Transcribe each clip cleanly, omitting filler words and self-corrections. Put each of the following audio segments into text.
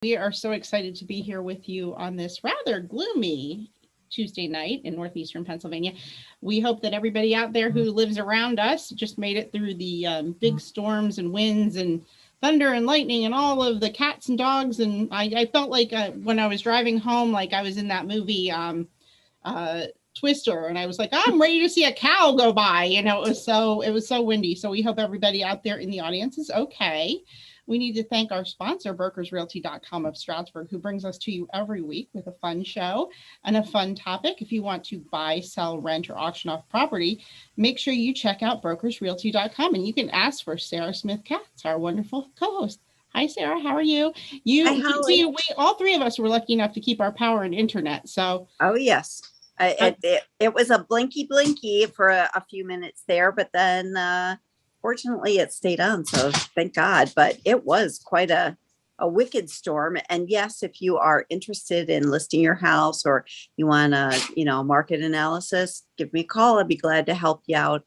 We are so excited to be here with you on this rather gloomy Tuesday night in northeastern Pennsylvania. We hope that everybody out there who lives around us just made it through the big storms and winds and thunder and lightning and all of the cats and dogs. And I felt like when I was driving home, like I was in that movie uh, Twister, and I was like, I'm ready to see a cow go by. It was so windy. So we hope everybody out there in the audience is okay. We need to thank our sponsor, brokersrealty.com of Stroudsburg, who brings us to you every week with a fun show and a fun topic. If you want to buy, sell, rent, or auction off property, make sure you check out brokersrealty.com, and you can ask for Sarah Smith Katz, our wonderful co-host. Hi, Sarah. How are you? Hi, You Holly. see, we all three of us were lucky enough to keep our power and internet. So, Oh, yes. It was a blinky for a few minutes there, but then fortunately it stayed on. So thank God. But it was quite a wicked storm. And yes, if you are interested in listing your house or you want to, market analysis, give me a call. I'd be glad to help you out.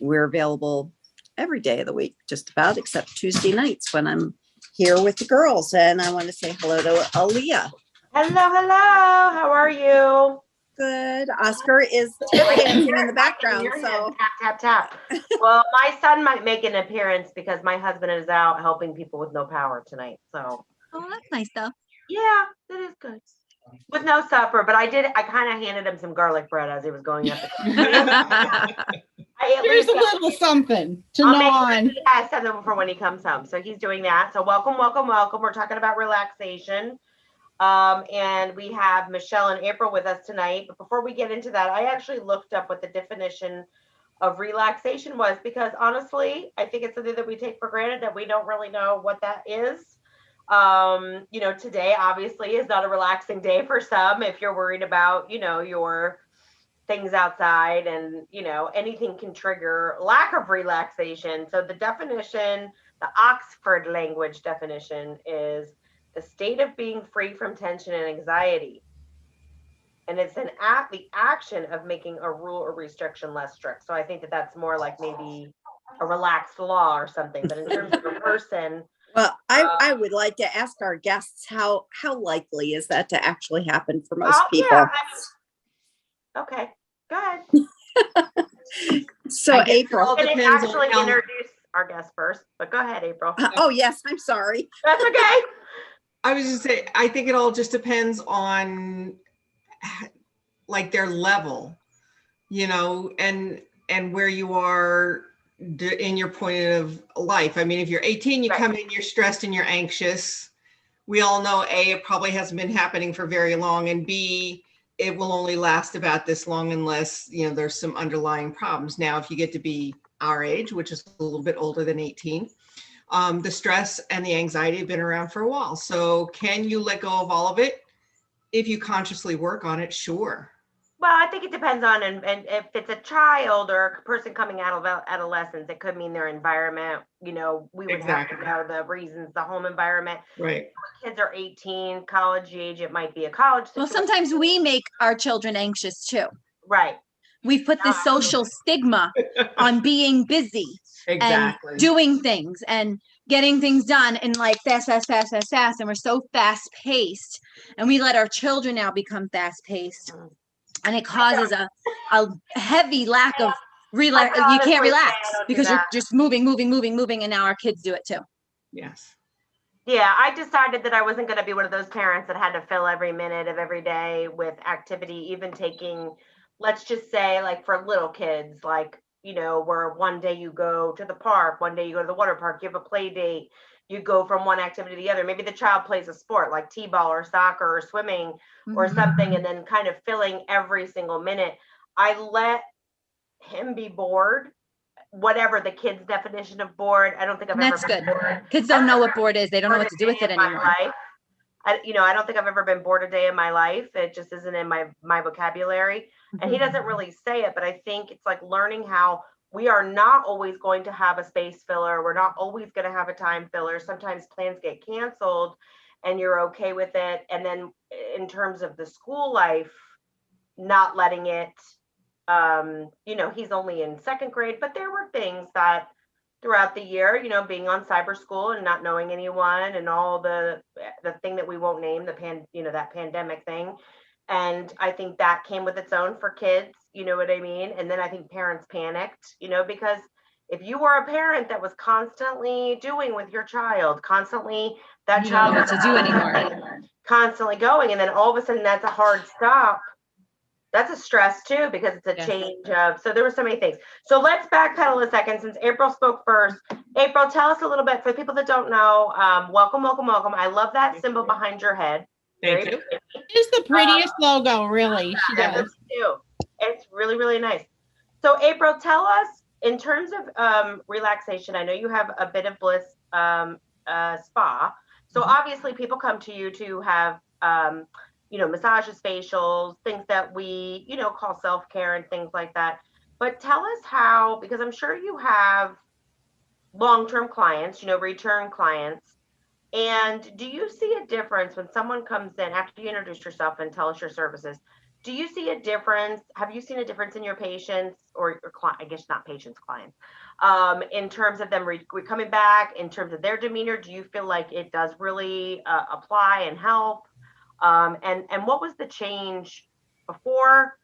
We're available every day of the week, just about, except Tuesday nights when I'm here with the girls. And I want to say hello to Aaliyah. Hello. How are you? Good. Oscar is dancing in the background. So tap. Well, my son might make an appearance because my husband is out helping people with no power tonight. So that's nice though. Yeah, that is good. With no supper, but I kind of handed him some garlic bread as he was going up. Here's a little something to gnaw on. He has something for when he comes home. So he's doing that. So welcome. We're talking about relaxation. And we have Michelle and April with us tonight. But before we get into that, I actually looked up what the definition of relaxation was, because honestly, I think it's something that we take for granted that we don't really know what that is. Today obviously is not a relaxing day for some if you're worried about, your things outside, and, anything can trigger lack of relaxation. So the definition, the Oxford language definition, is the state of being free from tension and anxiety. And it's the action of making a rule or restriction less strict. So I think that that's more like maybe a relaxed law or something. But in terms of a person, well, I would like to ask our guests how likely is that to actually happen for most people? Yeah, okay, go ahead. So April, can I actually introduce our guest first? But go ahead, April. Oh yes, I'm sorry. That's okay. I was just saying, I think it all just depends on like their level, and where you are in your point of life. I mean, if you're 18, you come in, you're stressed and you're anxious. We all know A, it probably hasn't been happening for very long, and B, it will only last about this long unless, there's some underlying problems. Now, if you get to be our age, which is a little bit older than 18, the stress and the anxiety have been around for a while. So can you let go of all of it? If you consciously work on it, sure. Well, I think it depends on, and if it's a child or a person coming out of adolescence, it could mean their environment. We would have to know the reasons, the home environment. Right. Kids are 18, college age, it might be a college situation. Well, sometimes we make our children anxious too. Right. We've put this social stigma on being busy and doing things and getting things done and like fast. And we're so fast paced, and we let our children now become fast paced. And it causes a heavy lack of relax. You can't relax because you're just moving. And now our kids do it too. Yes. Yeah, I decided that I wasn't going to be one of those parents that had to fill every minute of every day with activity, even taking, let's just say, like for little kids, like, where one day you go to the park, one day you go to the water park, you have a play date, you go from one activity to the other. Maybe the child plays a sport like t-ball or soccer or swimming or something, and then kind of filling every single minute. I let him be bored, whatever the kid's definition of bored. I don't think I've ever been bored. Kids don't know what bored is. They don't know what to do with it anymore. I don't think I've ever been bored a day in my life. It just isn't in my vocabulary. And he doesn't really say it, but I think it's like learning how we are not always going to have a space filler. We're not always going to have a time filler. Sometimes plans get canceled and you're okay with it. And then in terms of the school life, not letting it, he's only in second grade, but there were things that throughout the year, you know, being on cyber school and not knowing anyone and all the thing that we won't name, that pandemic thing. And I think that came with its own for kids, you know what I mean? And then I think parents panicked, you know, because if you were a parent that was constantly doing with your child, constantly that You don't child know what was to do anymore. constantly going, and then all of a sudden that's a hard stop. That's a stress too, because it's a Yes. change of, so there were so many things. So let's backpedal a second since April spoke first. April, tell us a little bit for people that don't know. Welcome, welcome, welcome. I love that symbol behind your head. Thank you. It's the prettiest logo, really. She Yeah, does. too. It's really, really nice. So April, tell us in terms of relaxation. I know you have a Bit of Bliss spa. So obviously people come to you to have massages, facials, things that we, call self-care and things like that. But tell us how, because I'm sure you have long-term clients, return clients. And do you see a difference when someone comes in after you introduce yourself and tell us your services? Do you see a difference? Have you seen a difference in your patients or your client? I guess not patients, clients, in terms of them coming back, in terms of their demeanor? Do you feel like it does really apply and help? And what was the change before,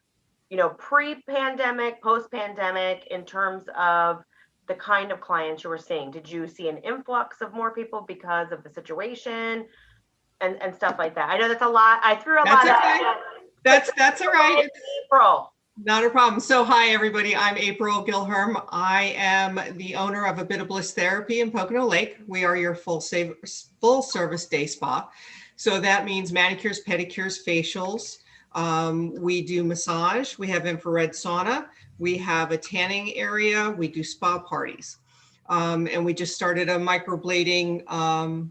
pre-pandemic, post-pandemic, in terms of the kind of clients you were seeing? Did you see an influx of more people because of the situation and stuff like that? I know that's a lot. I threw a lot at you. That's all right. April. Not a problem. So hi, everybody. I'm April Gilherm. I am the owner of A Bit of Bliss Therapy in Pocono Lake. We are your full service day spa. So that means manicures, pedicures, facials. We do massage. We have infrared sauna. We have a tanning area. We do spa parties. And we just started a microblading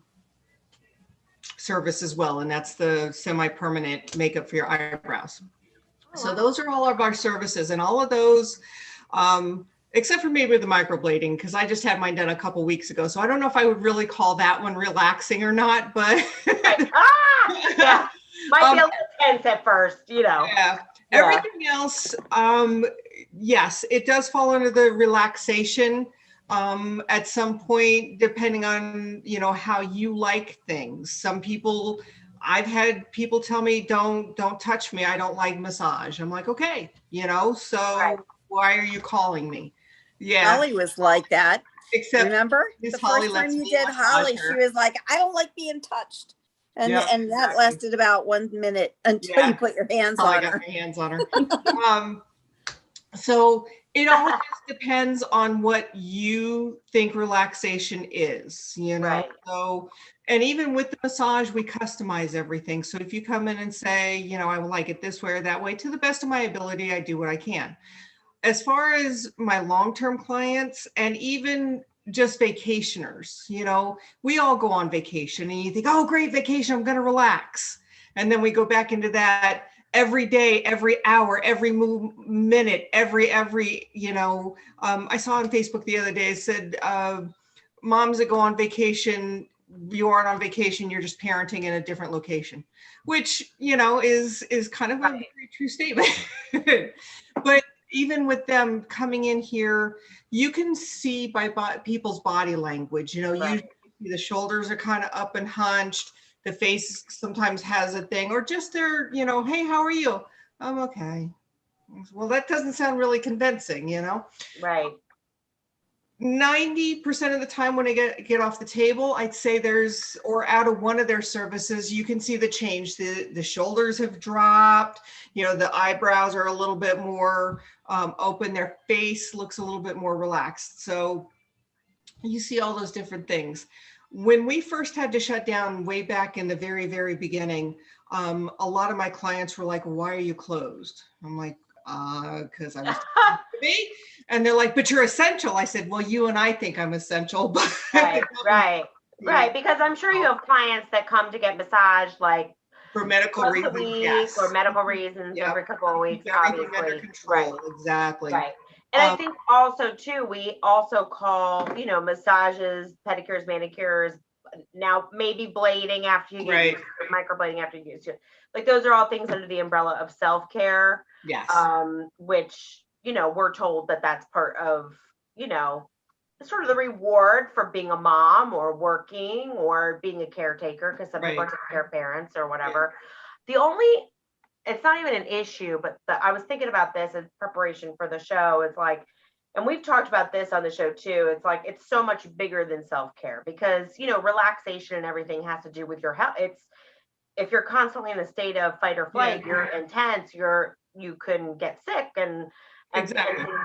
service as well. And that's the semi-permanent makeup for your eyebrows. So those are all of our services, and all of those, except for maybe the microblading, because I just had mine done a couple weeks ago. So I don't know if I would really call that one relaxing or not, but yeah, might be a little tense at first, Yeah. Everything else, yes, it does fall under the relaxation at some point, depending on, how you like things. Some people, I've had people tell me, don't touch me. I don't like massage. I'm like, okay, so Right. Why are you calling me? Yeah. Holly was like that. Except remember Miss the Holly first time lets you me did massage Holly, her. she was like, I don't like being touched. And Yep, and that exactly. lasted about 1 minute until Yeah. you put your hands I on got her. my hands on her. So it all just depends on what you think relaxation is, Right. So, and even with the massage, we customize everything. So if you come in and say, I would like it this way or that way, to the best of my ability, I do what I can. As far as my long-term clients and even just vacationers, we all go on vacation and you think, oh, great vacation, I'm going to relax. And then we go back into that every day, every hour, every minute, every, I saw on Facebook the other day, it said, moms that go on vacation, you aren't on vacation, you're just parenting in a different location, which, is kind of a very true statement. But even with them coming in here, you can see by people's body language, usually the shoulders are kind of up and hunched. The face sometimes has a thing, or just their, hey, how are you? I'm okay. Well, that doesn't sound really convincing, Right. 90% of the time when I get off the table, I'd say or out of one of their services, you can see the change. The shoulders have dropped, the eyebrows are a little bit more open. Their face looks a little bit more relaxed. So you see all those different things. When we first had to shut down way back in the very, very beginning, a lot of my clients were like, why are you closed? I'm like, because I was me. And they're like, but you're essential. I said, well, you and I think I'm essential. But Right. Because I'm sure you have clients that come to get massaged like for medical reasons, yes. Or medical reasons every couple of weeks, everything obviously. under control, exactly. Right. And I think also too, we also call, massages, pedicures, manicures, now maybe blading after you get used to it, microblading after you get used to it. Like those are all things under the umbrella of self-care. Yes. Which, we're told that that's part of, sort of the reward for being a mom or working or being a caretaker, because some people are taking care of parents or whatever. The only, it's not even an issue, but I was thinking about this in preparation for the show. It's like, and we've talked about this on the show too. It's like, it's so much bigger than self-care, because, you know, relaxation and everything has to do with your health. It's, if you're constantly in a state of fight or flight, you're intense, you can get sick and things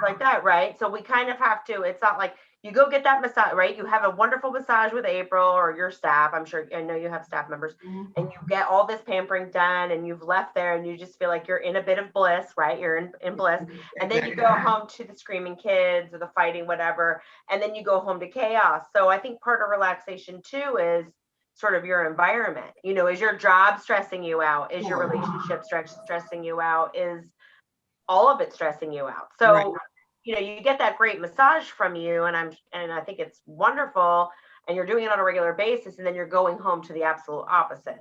like that, right? So we kind of have to, it's not like you go get that massage, right? You have a wonderful massage with April or your staff. I'm sure, I know you have staff members, and you get all this pampering done and you've left there and you just feel like you're in a bit of bliss, right? You're in bliss. And then you go home to the screaming kids or the fighting, whatever. And then you go home to chaos. So I think part of relaxation too is sort of your environment. You know, is your job stressing you out? Is your relationship stressing you out? Is all of it stressing you out? So, you know, you get that great massage from you, and I think it's wonderful, and you're doing it on a regular basis, and then you're going home to the absolute opposite.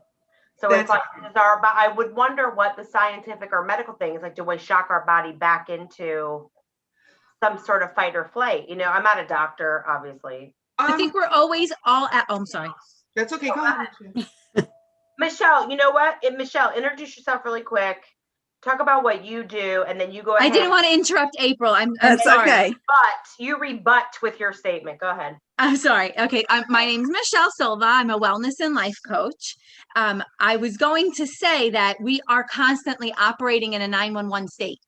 So it's like, I would wonder what the scientific or medical thing is like. Do we shock our body back into some sort of fight or flight? You know, I'm not a doctor, obviously. I think we're always all at, I'm sorry. That's okay. Go ahead. Michelle, you know what? Michelle, introduce yourself really quick. Talk about what you do, and then you go ahead. I didn't want to interrupt April. I'm That's sorry. okay. But you rebut with your statement. Go ahead. I'm sorry. Okay. My name is Michelle Silva. I'm a wellness and life coach. I was going to say that we are constantly operating in a 911 state,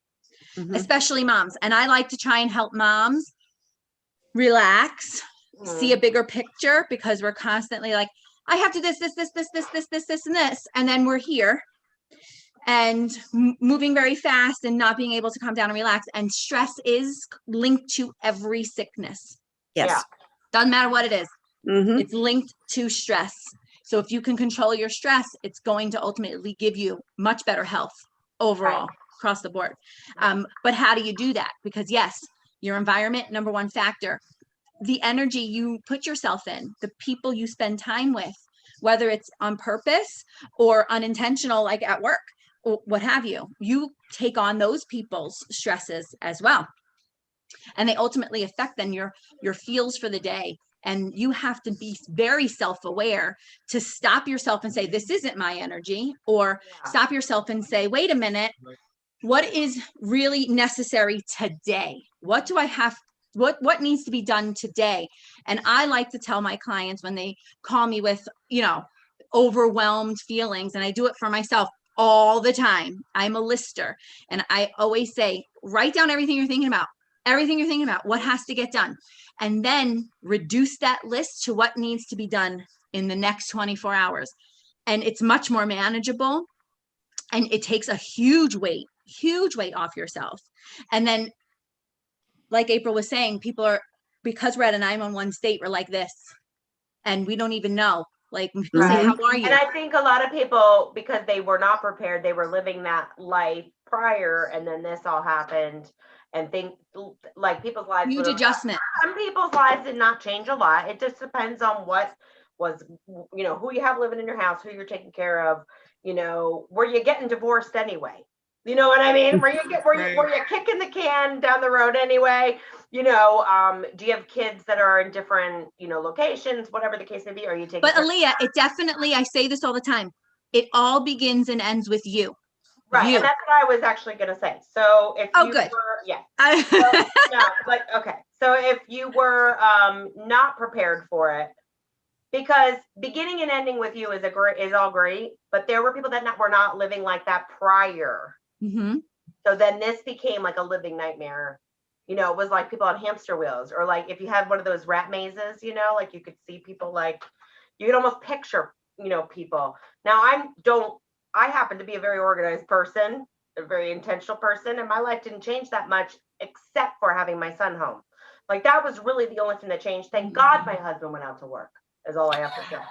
especially moms. And I like to try and help moms relax, see a bigger picture, because we're constantly like, I have to this, and this. And then we're here and moving very fast and not being able to calm down and relax. And stress is linked to every sickness. Yes. Yeah. Doesn't matter what it is. It's linked to stress. So if you can control your stress, it's going to ultimately give you much better health overall across the board. But how do you do that? Because yes, your environment, number one factor, the energy you put yourself in, the people you spend time with, whether it's on purpose or unintentional, like at work or what have you, you take on those people's stresses as well. And they ultimately affect then your feels for the day. And you have to be very self-aware to stop yourself and say, this isn't my energy, or stop yourself and say, wait a minute, what is really necessary today? What do I have? What needs to be done today? And I like to tell my clients when they call me with, you know, overwhelmed feelings, and I do it for myself all the time. I'm a lister, and I always say, write down everything you're thinking about, what has to get done, and then reduce that list to what needs to be done in the next 24 hours. And it's much more manageable, and it takes a huge weight off yourself. And then, like April was saying, people are, because we're at a 911 state, we're like this, and we don't even know. Like, people say, how are you? And I think a lot of people, because they were not prepared, they were living that life prior, and then this all happened, and think like people's lives. Huge adjustment. Some people's lives did not change a lot. It just depends on what was, you know, who you have living in your house, who you're taking care of, you know, were you getting divorced anyway? You know what I mean? Were you kicking the can down the road anyway? You know, do you have kids that are in different, you know, locations, whatever the case may be? Are you taking? But Aaliyah, it definitely, I say this all the time, it all begins and ends with you. Right, and that's what I was actually going to say. So if you good. were, so, no, like, okay. So if you were not prepared for it, because beginning and ending with you is all great, but there were people that were not living like that prior. So then this became like a living nightmare. You know, it was like people on hamster wheels, or like if you had one of those rat mazes, you know, like you could see people, like you could almost picture, you know, people. Now I happen to be a very organized person, a very intentional person, and my life didn't change that much except for having my son home. Like that was really the only thing that changed. Thank God my husband went out to work, is all I have to say.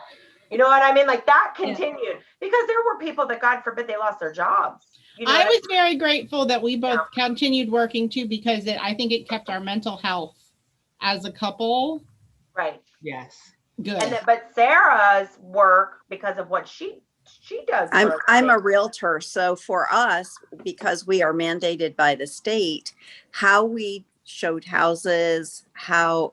You know what I mean? Like that continued, because there were people that, God forbid, they lost their jobs. You know, I was very grateful that we both continued working too, because I think it kept our mental health as a couple. Right. Yes. Good. And but Sarah's work, because of what she does. I'm a realtor. So for us, because we are mandated by the state, how we showed houses,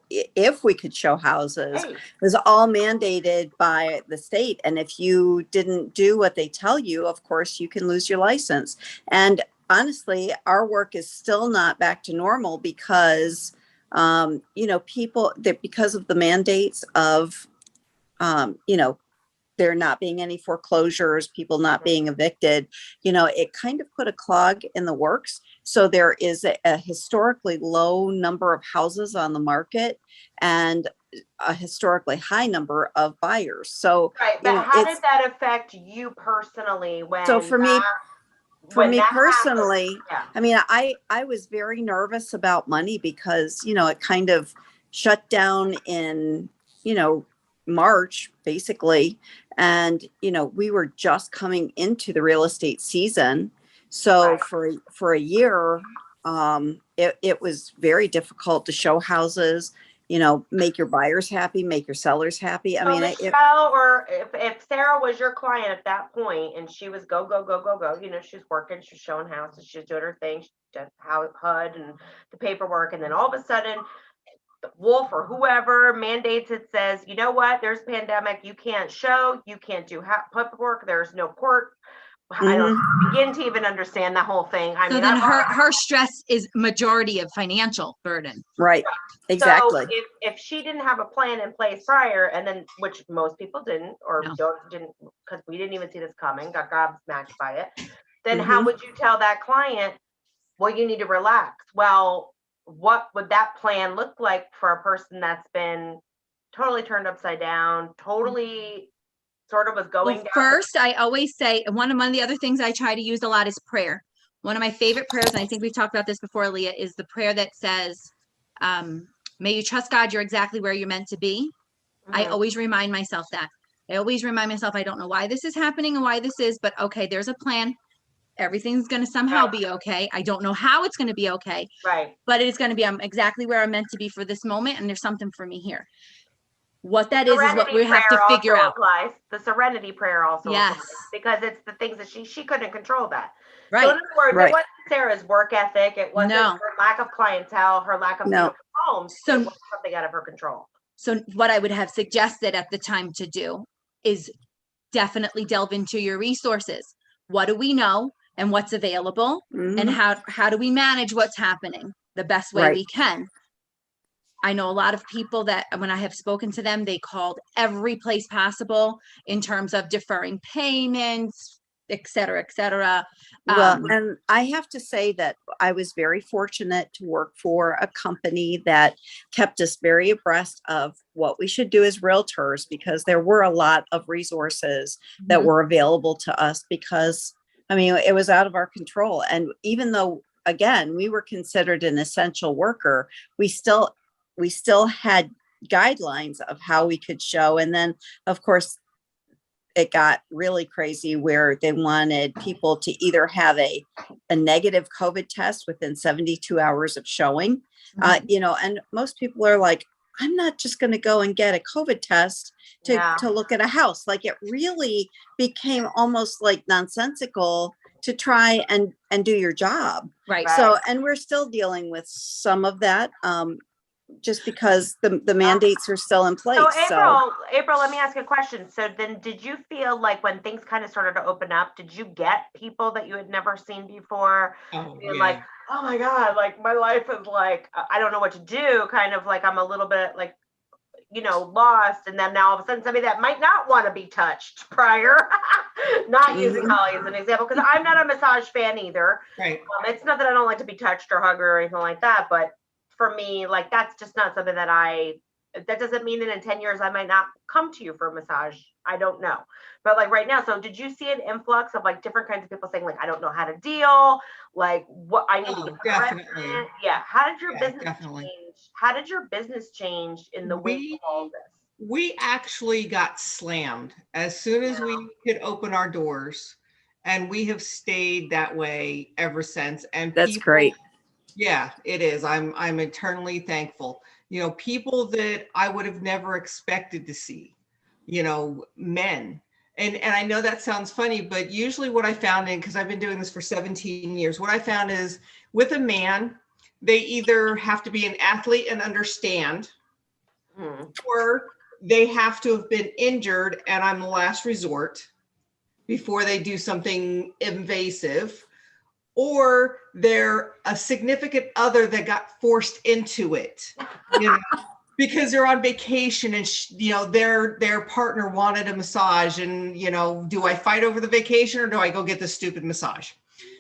if we could show houses, Hey, it was all mandated by the state. And if you didn't do what they tell you, of course, you can lose your license. And honestly, our work is still not back to normal because, people that because of the mandates of, there not being any foreclosures, people not being evicted, it kind of put a clog in the works. So there is a historically low number of houses on the market and a historically high number of buyers. So, right, but how did that affect you personally so for me, happened? personally, Yeah. I mean, I was very nervous about money because, it kind of shut down in, March, basically. And, we were just coming into the real estate season. So Right. for a year, it was very difficult to show houses, make your buyers happy, make your sellers happy. I So mean, Michelle, or if Sarah was your client at that point and she was go, go, go, go, go, she's working, she's showing houses, she's doing her thing, she did how HUD and the paperwork, and then all of a sudden Wolf or whoever mandates it, says, you know what, there's a pandemic, you can't show, you can't do paperwork, there's no court. I don't begin to even understand the whole thing. I So mean, then her stress is majority of financial burden. right. Exactly. So if she didn't have a plan in place prior, and then, which most people didn't, or didn't, because we didn't even see this coming, got gobsmacked by it, then how would you tell that client, well, you need to relax? Well, what would that plan look like for a person that's been totally turned upside down, totally sort of was going down? First, I always say, one of the other things I try to use a lot is prayer. One of my favorite prayers, and I think we've talked about this before, Leah, is the prayer that says, may you trust God, you're exactly where you're meant to be. I always remind myself that. I always remind myself, I don't know why this is happening and why this is, but okay, there's a plan. Everything's going to somehow be okay. I don't know how it's going to be okay. Right. But it's going to be, I'm exactly where I'm meant to be for this moment. And there's something for me here. What that is what we have to figure out. Applies. The serenity prayer also applies, because it's the things that she couldn't control that. Right. So in other words, it wasn't Sarah's work ethic. It wasn't her lack of clientele, her lack of homes. So it was something out of her control. So what I would have suggested at the time to do is definitely delve into your resources. What do we know and what's available, and how do we manage what's happening the best way we can? I know a lot of people that when I have spoken to them, they called every place possible in terms of deferring payments, et cetera, et cetera. Well, and I have to say that I was very fortunate to work for a company that kept us very abreast of what we should do as realtors, because there were a lot of resources that were available to us because, I mean, it was out of our control. And even though, again, we were considered an essential worker, we still had guidelines of how we could show. And then, of course, it got really crazy where they wanted people to either have a negative COVID test within 72 hours of showing, and most people are like, I'm not just going to go and get a COVID test to look at a house. Like, it really became almost like nonsensical to try and do your job. Right. So, and we're still dealing with some of that. Just because the mandates are still in place. So April, let me ask you a question. So then did you feel like when things kind of started to open up, did you get people that you had never seen before? Like, oh my God, like my life is like, I don't know what to do. Kind of like, I'm a little bit like, lost. And then now all of a sudden somebody that might not want to be touched prior, not using Holly as an example, because I'm not a massage fan either. Right. It's not that I don't like to be touched or hugged or anything like that, but for me, like, that's just not something that doesn't mean that in 10 years I might not come to you for a massage. I don't know. But like right now, so did you see an influx of like different kinds of people saying like, I don't know how to deal, like what I need to get definitely. Yeah. How did your business definitely change? How did your business change in the wake of all this? We actually got slammed as soon as we could open our doors, and we have stayed that way ever since. And that's great. Yeah, it is. I'm eternally thankful. People that I would have never expected to see, men. And I know that sounds funny, but usually what I found because I've been doing this for 17 years, what I found is with a man, they either have to be an athlete and understand, or they have to have been injured and I'm the last resort before they do something invasive, or they're a significant other that got forced into it, you know, because they're on vacation and you know, their partner wanted a massage, and you know, do I fight over the vacation or do I go get the stupid massage?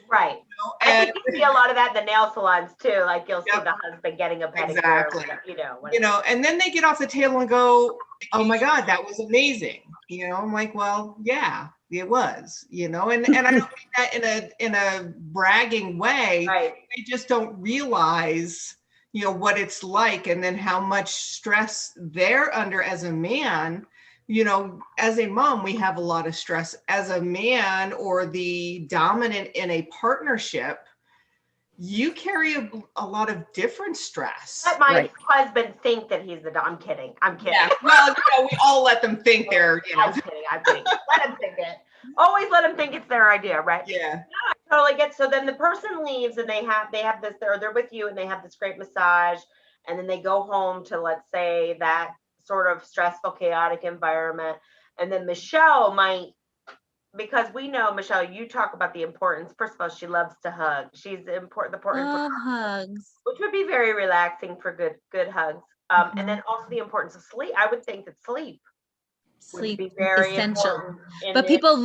Right. You know, I think you see a lot of that in the nail salons too. Like you'll see Yep. the husband getting a pedicure, Exactly. you know. You know, and then they get off the table and go, "Oh my God, that was amazing." You know, I'm like, "Well, yeah, it was." You know, and I don't mean that in a bragging way. Right. They just don't realize, you know, what it's like, and then how much stress they're under as a man. You know, as a mom, we have a lot of stress. As a man or the dominant in a partnership, you carry a lot of different stress. Let my Right. husband think that he's the. I'm kidding. I'm kidding. Yeah. Well, you know, we all let them think they're, you know. I'm kidding. I'm kidding. Let him think it. Always let him think it's their idea, right? Yeah. Totally get. So then the person leaves and they have this, they're with you and they have this great massage, and then they go home to, let's say, that sort of stressful, chaotic environment. And then Michelle might, because we know, Michelle, you talk about the importance. First of all, she loves to hug. She's important for Love hugs. which would be very relaxing for good hugs. And then also the importance of sleep. I would think that sleep would Sleep be very essential. important. But people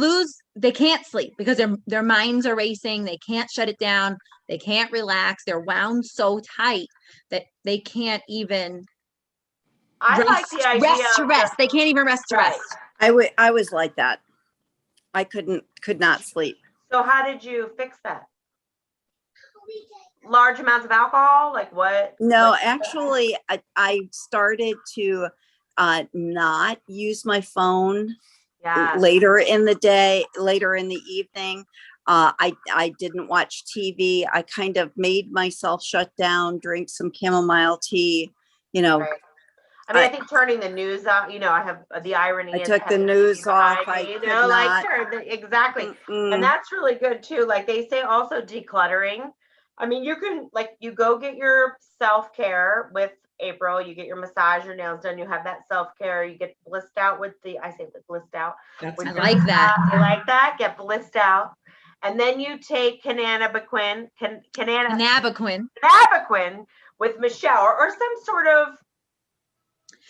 they can't sleep because their minds are racing. They can't shut it down. They can't relax. They're wound so tight that they can't even I like the idea to rest. They can't even rest to Right. rest. I was like that. I could not sleep. So how did you fix that? Large amounts of alcohol? Like what? No, Like- actually, I started to not use my phone Yeah. later in the day, later in the evening. I didn't watch TV. I kind of made myself shut down, drink some chamomile tea, you know. Right. I mean, I think turning the news off, you know, I have the irony. I is took the having news behind off. I me, you could know, like not. exactly. And Mm-mm. that's really good too. Like they say also decluttering. I mean, you can like you go get your self-care with April, you get your massage, your nails done, you have that self-care, you get blissed out with I say blissed out. That's I like that. You like that? Get blissed out. And then you take cannabinoid with Michelle or some sort of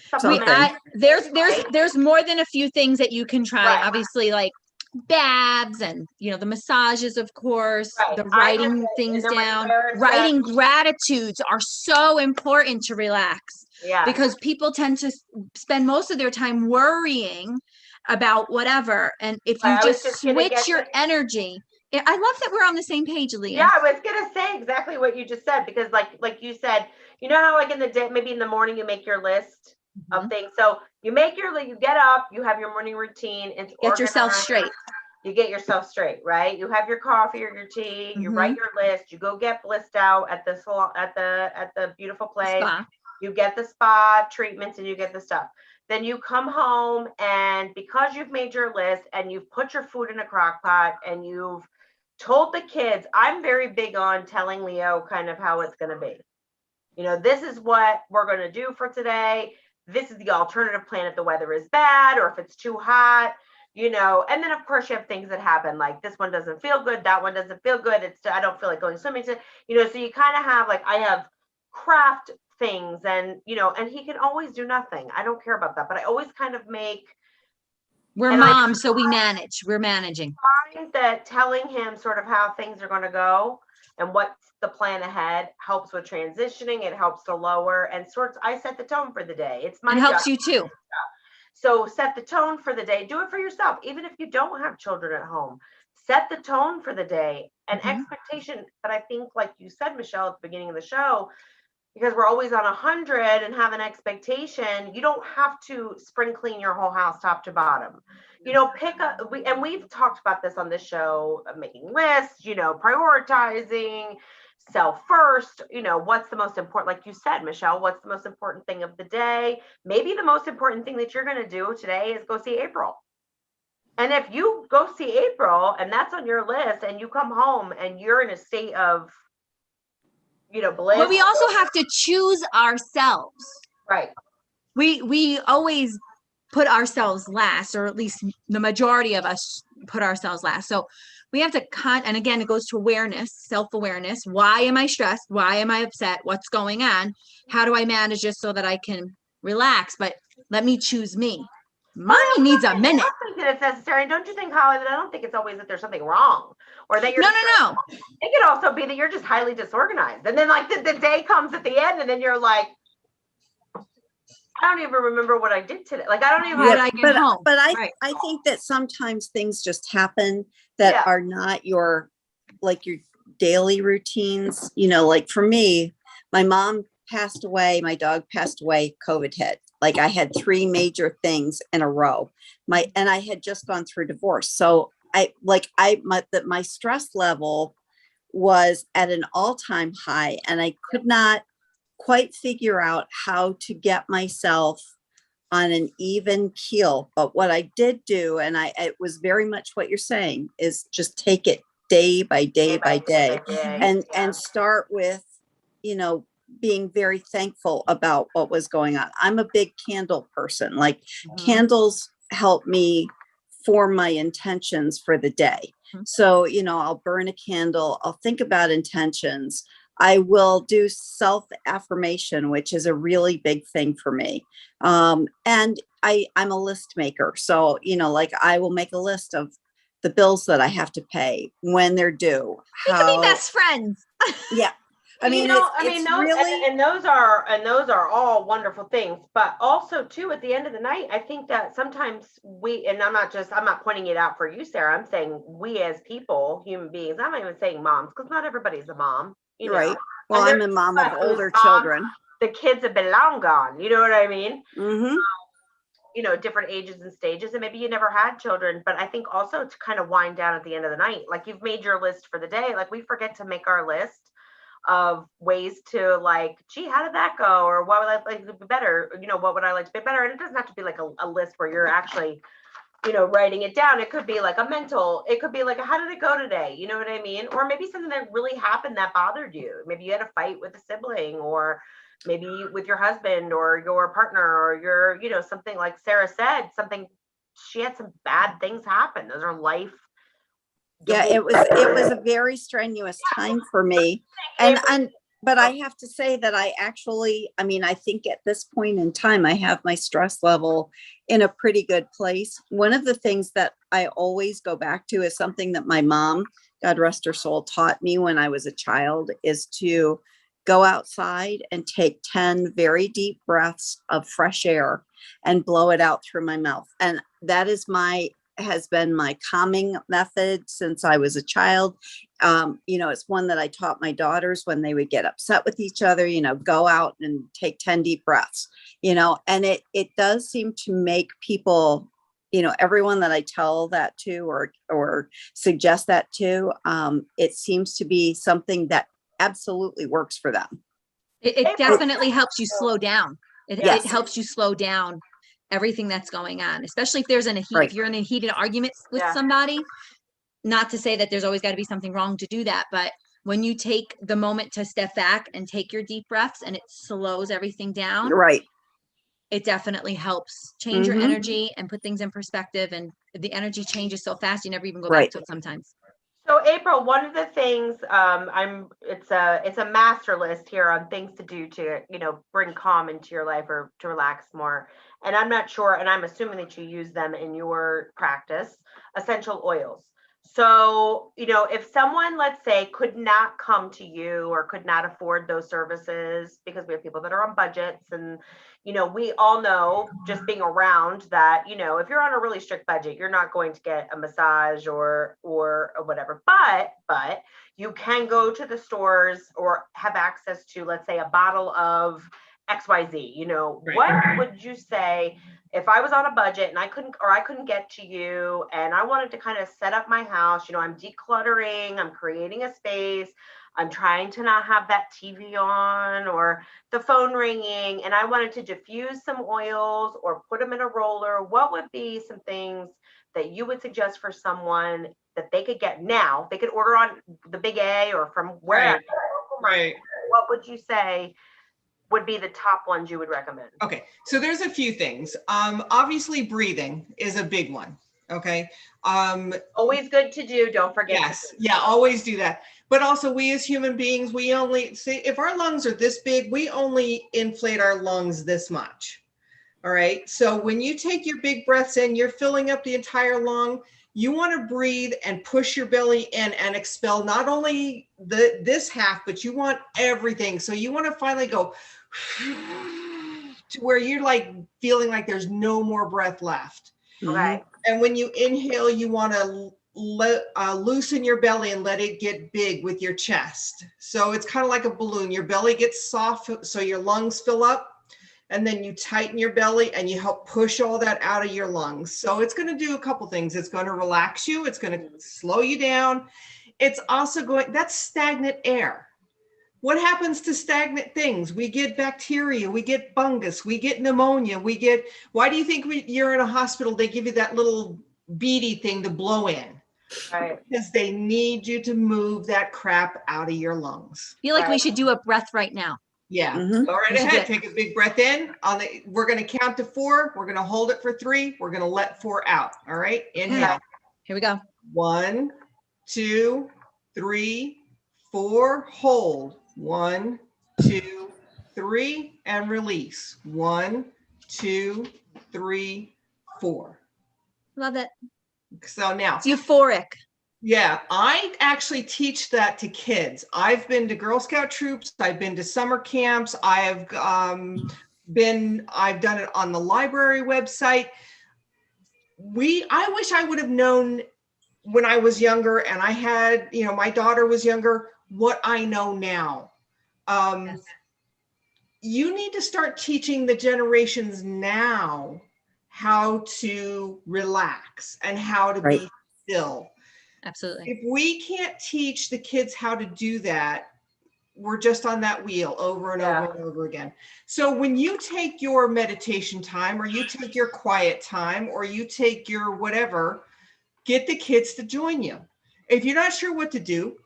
supplement. There's more than a few things that you can try. Right. Obviously, like babs and the massages, of course, Right. the writing things down, writing gratitudes are so important to relax. Yeah. Because people tend to spend most of their time worrying about whatever, and if you just switch your energy. I love that we're on the same page, Leah. Yeah, I was gonna say exactly what you just said, because like you said, you know how like in the day, maybe in the morning you make your list of things. So you make you get up, you have your morning routine, and get yourself straight. You get yourself straight, right? You have your coffee or your tea, you write your list, you go get blissed out at the salon, at the beautiful place. Spa. You get the spa treatments and you get the stuff. Then you come home, and because you've made your list and you've put your food in a crock pot and you've told the kids, I'm very big on telling Leo kind of how it's going to be. You know, this is what we're going to do for today. This is the alternative plan if the weather is bad or if it's too hot, you know. And then of course you have things that happen, like this one doesn't feel good, that one doesn't feel good, I don't feel like going swimming, you know. So you kind of have like, I have craft things, and you know, and he can always do nothing. I don't care about that, but I always kind of make. We're moms, so we manage. We're managing. Find that telling him sort of how things are going to go and what's the plan ahead helps with transitioning. It helps to lower and I set the tone for the day. It's my It helps job. you too. So set the tone for the day. Do it for yourself, even if you don't have children at home. Set the tone for the day and expectation. But I think, like you said, Michelle, at the beginning of the show, because we're always on 100 and have an expectation, you don't have to spring clean your whole house top to bottom. You know, we've talked about this on this show, making lists, you know, prioritizing, self first, you know, what's the most important, like you said, Michelle, what's the most important thing of the day? Maybe the most important thing that you're going to do today is go see April. And if you go see April and that's on your list and you come home and you're in a state of bliss. But we also have to choose ourselves. Right. We always put ourselves last, or at least the majority of us put ourselves last. So we have to and again, it goes to awareness, self-awareness. Why am I stressed? Why am I upset? What's going on? How do I manage this so that I can relax? But let me choose me. Mommy needs a minute. I don't think that it's necessary. Don't you think, Holly, that I don't think it's always that there's something wrong, or that you're no. It could also be that you're just highly disorganized. And then like the day comes at the end and then you're like, I don't even remember what I did today. Like, I don't even How did I get home? But Right. I think that sometimes things just happen that are not your daily routines. Like for me, my mom passed away, my dog passed away, COVID hit. Like I had 3 major things in a row. And I had just gone through divorce. So my stress level was at an all-time high, and I could not quite figure out how to get myself on an even keel. But what I did do, and it was very much what you're saying, is just take it day by day by day, and start with, being very thankful about what was going on. I'm a big candle person. Like candles help me form my intentions for the day. So, I'll burn a candle, I'll think about intentions. I will do self-affirmation, which is a really big thing for me. And I'm a list maker. So, I will make a list of the bills that I have to pay, when they're due. We could be best friends. Yeah. Those are all wonderful things, but also too, at the end of the night, I think that sometimes and I'm not pointing it out for you, Sarah. I'm saying we as people, human beings, I'm not even saying moms, because not everybody's a mom, right. Well, I'm a mom of older children. The kids have been long gone. You know what I mean? Mm-hmm. Different ages and stages, and maybe you never had children, but I think also to kind of wind down at the end of the night, like you've made your list for the day, like we forget to make our list of ways to like, gee, how did that go? Or what would I like to be better? What would I like to be better? And it doesn't have to be like a list where you're actually, writing it down. It could be like it could be like, how did it go today? You know what I mean? Or maybe something that really happened that bothered you. Maybe you had a fight with a sibling, or maybe with your husband or your partner, or your, something like Sarah said, she had some bad things happen. Those are life. Yeah, it was a very strenuous time for me. But I have to say that I think at this point in time, I have my stress level in a pretty good place. One of the things that I always go back to is something that my mom, God rest her soul, taught me when I was a child, is to go outside and take 10 very deep breaths of fresh air and blow it out through my mouth. And that has been my calming method since I was a child. It's one that I taught my daughters when they would get upset with each other, go out and take 10 deep breaths, and it does seem to make people, everyone that I tell that to or suggest that to, it seems to be something that absolutely works for them. It definitely helps you slow down. It helps you slow down everything that's going on, especially if there's if you're in a heated argument with somebody. Not to say that there's always got to be something wrong to do that, but when you take the moment to step back and take your deep breaths, and it slows everything down, right, it definitely helps change your energy and put things in perspective. And the energy changes so fast, you never even go back to it sometimes. So April, one of the things it's a master list here on things to do to, bring calm into your life or to relax more. And I'm not sure, and I'm assuming that you use them in your practice, essential oils. So, if someone, let's say, could not come to you or could not afford those services, because we have people that are on budgets, and, we all know, just being around, that, if you're on a really strict budget, you're not going to get a massage or whatever, but you can go to the stores or have access to, let's say, a bottle of XYZ. What would you say if I was on a budget and I couldn't get to you, and I wanted to kind of set up my house? I'm decluttering, I'm creating a space, I'm trying to not have that TV on or the phone ringing, and I wanted to diffuse some oils or put them in a roller. What would be some things that you would suggest for someone that they could get now? They could order on the Big A or from wherever. Right. what would you say would be the top ones you would recommend? Okay, so there's a few things. Obviously breathing is a big one. Okay. Always good to do. Don't forget. Yes. Yeah, always do that. But also we as human beings, we only see, if our lungs are this big, we only inflate our lungs this much. All right. So when you take your big breaths in, you're filling up the entire lung. You want to breathe and push your belly in and expel not only this half, but you want everything. So you want to finally go to where you're like feeling like there's no more breath left. Okay. And when you inhale, you want to loosen your belly and let it get big with your chest. So it's kind of like a balloon. Your belly gets soft, so your lungs fill up. And then you tighten your belly and you help push all that out of your lungs. So it's going to do a couple things. It's going to relax you. It's going to slow you down. It's also that's stagnant air. What happens to stagnant things? We get bacteria, we get fungus, we get pneumonia, why do you think you're in a hospital, they give you that little beady thing to blow in? Right. Because they need you to move that crap out of your lungs. I feel like we should do a breath right now. Yeah, go right ahead. Take a big breath in. We're going to count to 4. We're going to hold it for 3. We're going to let 4 out. All right. Inhale. Here we go. 1, 2, 3, 4. Hold. 1, 2, 3, and release. 1, 2, 3, 4. Love it. So now it's euphoric. Yeah, I actually teach that to kids. I've been to Girl Scout troops. I've been to summer camps. I've done it on the library website. I wish I would have known when I was younger and I had, my daughter was younger, what I know now. Yes. You need to start teaching the generations now how to relax and how to be still. Absolutely. If we can't teach the kids how to do that, we're just on that wheel over and over and over again. So when you take your meditation time or you take your quiet time or you take your whatever, get the kids to join you. If you're not sure what to do,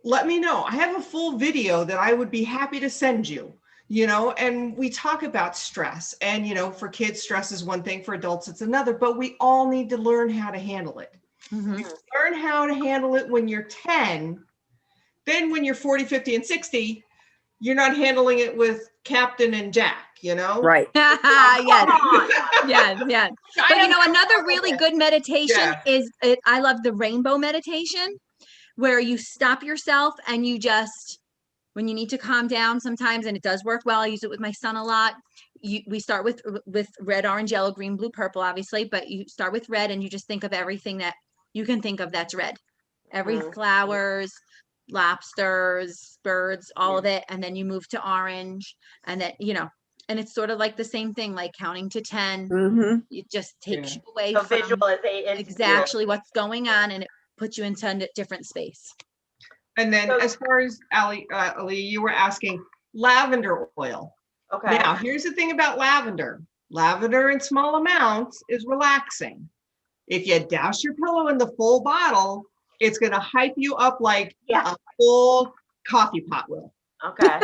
let me know. I have a full video that I would be happy to send you, and we talk about stress. And, for kids, stress is one thing, for adults, it's another, but we all need to learn how to handle it. Mm-hmm. You learn how to handle it when you're 10. Then when you're 40, 50, and 60, you're not handling it with Captain and Jack, Right. Yes. But another really good meditation is, I love the rainbow meditation, where you stop yourself and you just, when you need to calm down sometimes, and it does work well. I use it with my son a lot. We start with red, orange, yellow, green, blue, purple, obviously, but you start with red and you just think of everything that you can think of that's red. Every flowers, lobsters, birds, all of it. And then you move to orange, and then, and it's sort of like the same thing, like counting to 10. Mm-hmm. It just takes you away So from visualization, exactly what's going on, and it puts you into a different space. And then as far as Ali, you were asking, lavender oil. Okay. Now, here's the thing about lavender. Lavender in small amounts is relaxing. If you douse your pillow in the full bottle, it's going to hype you up like a full coffee pot will. Okay.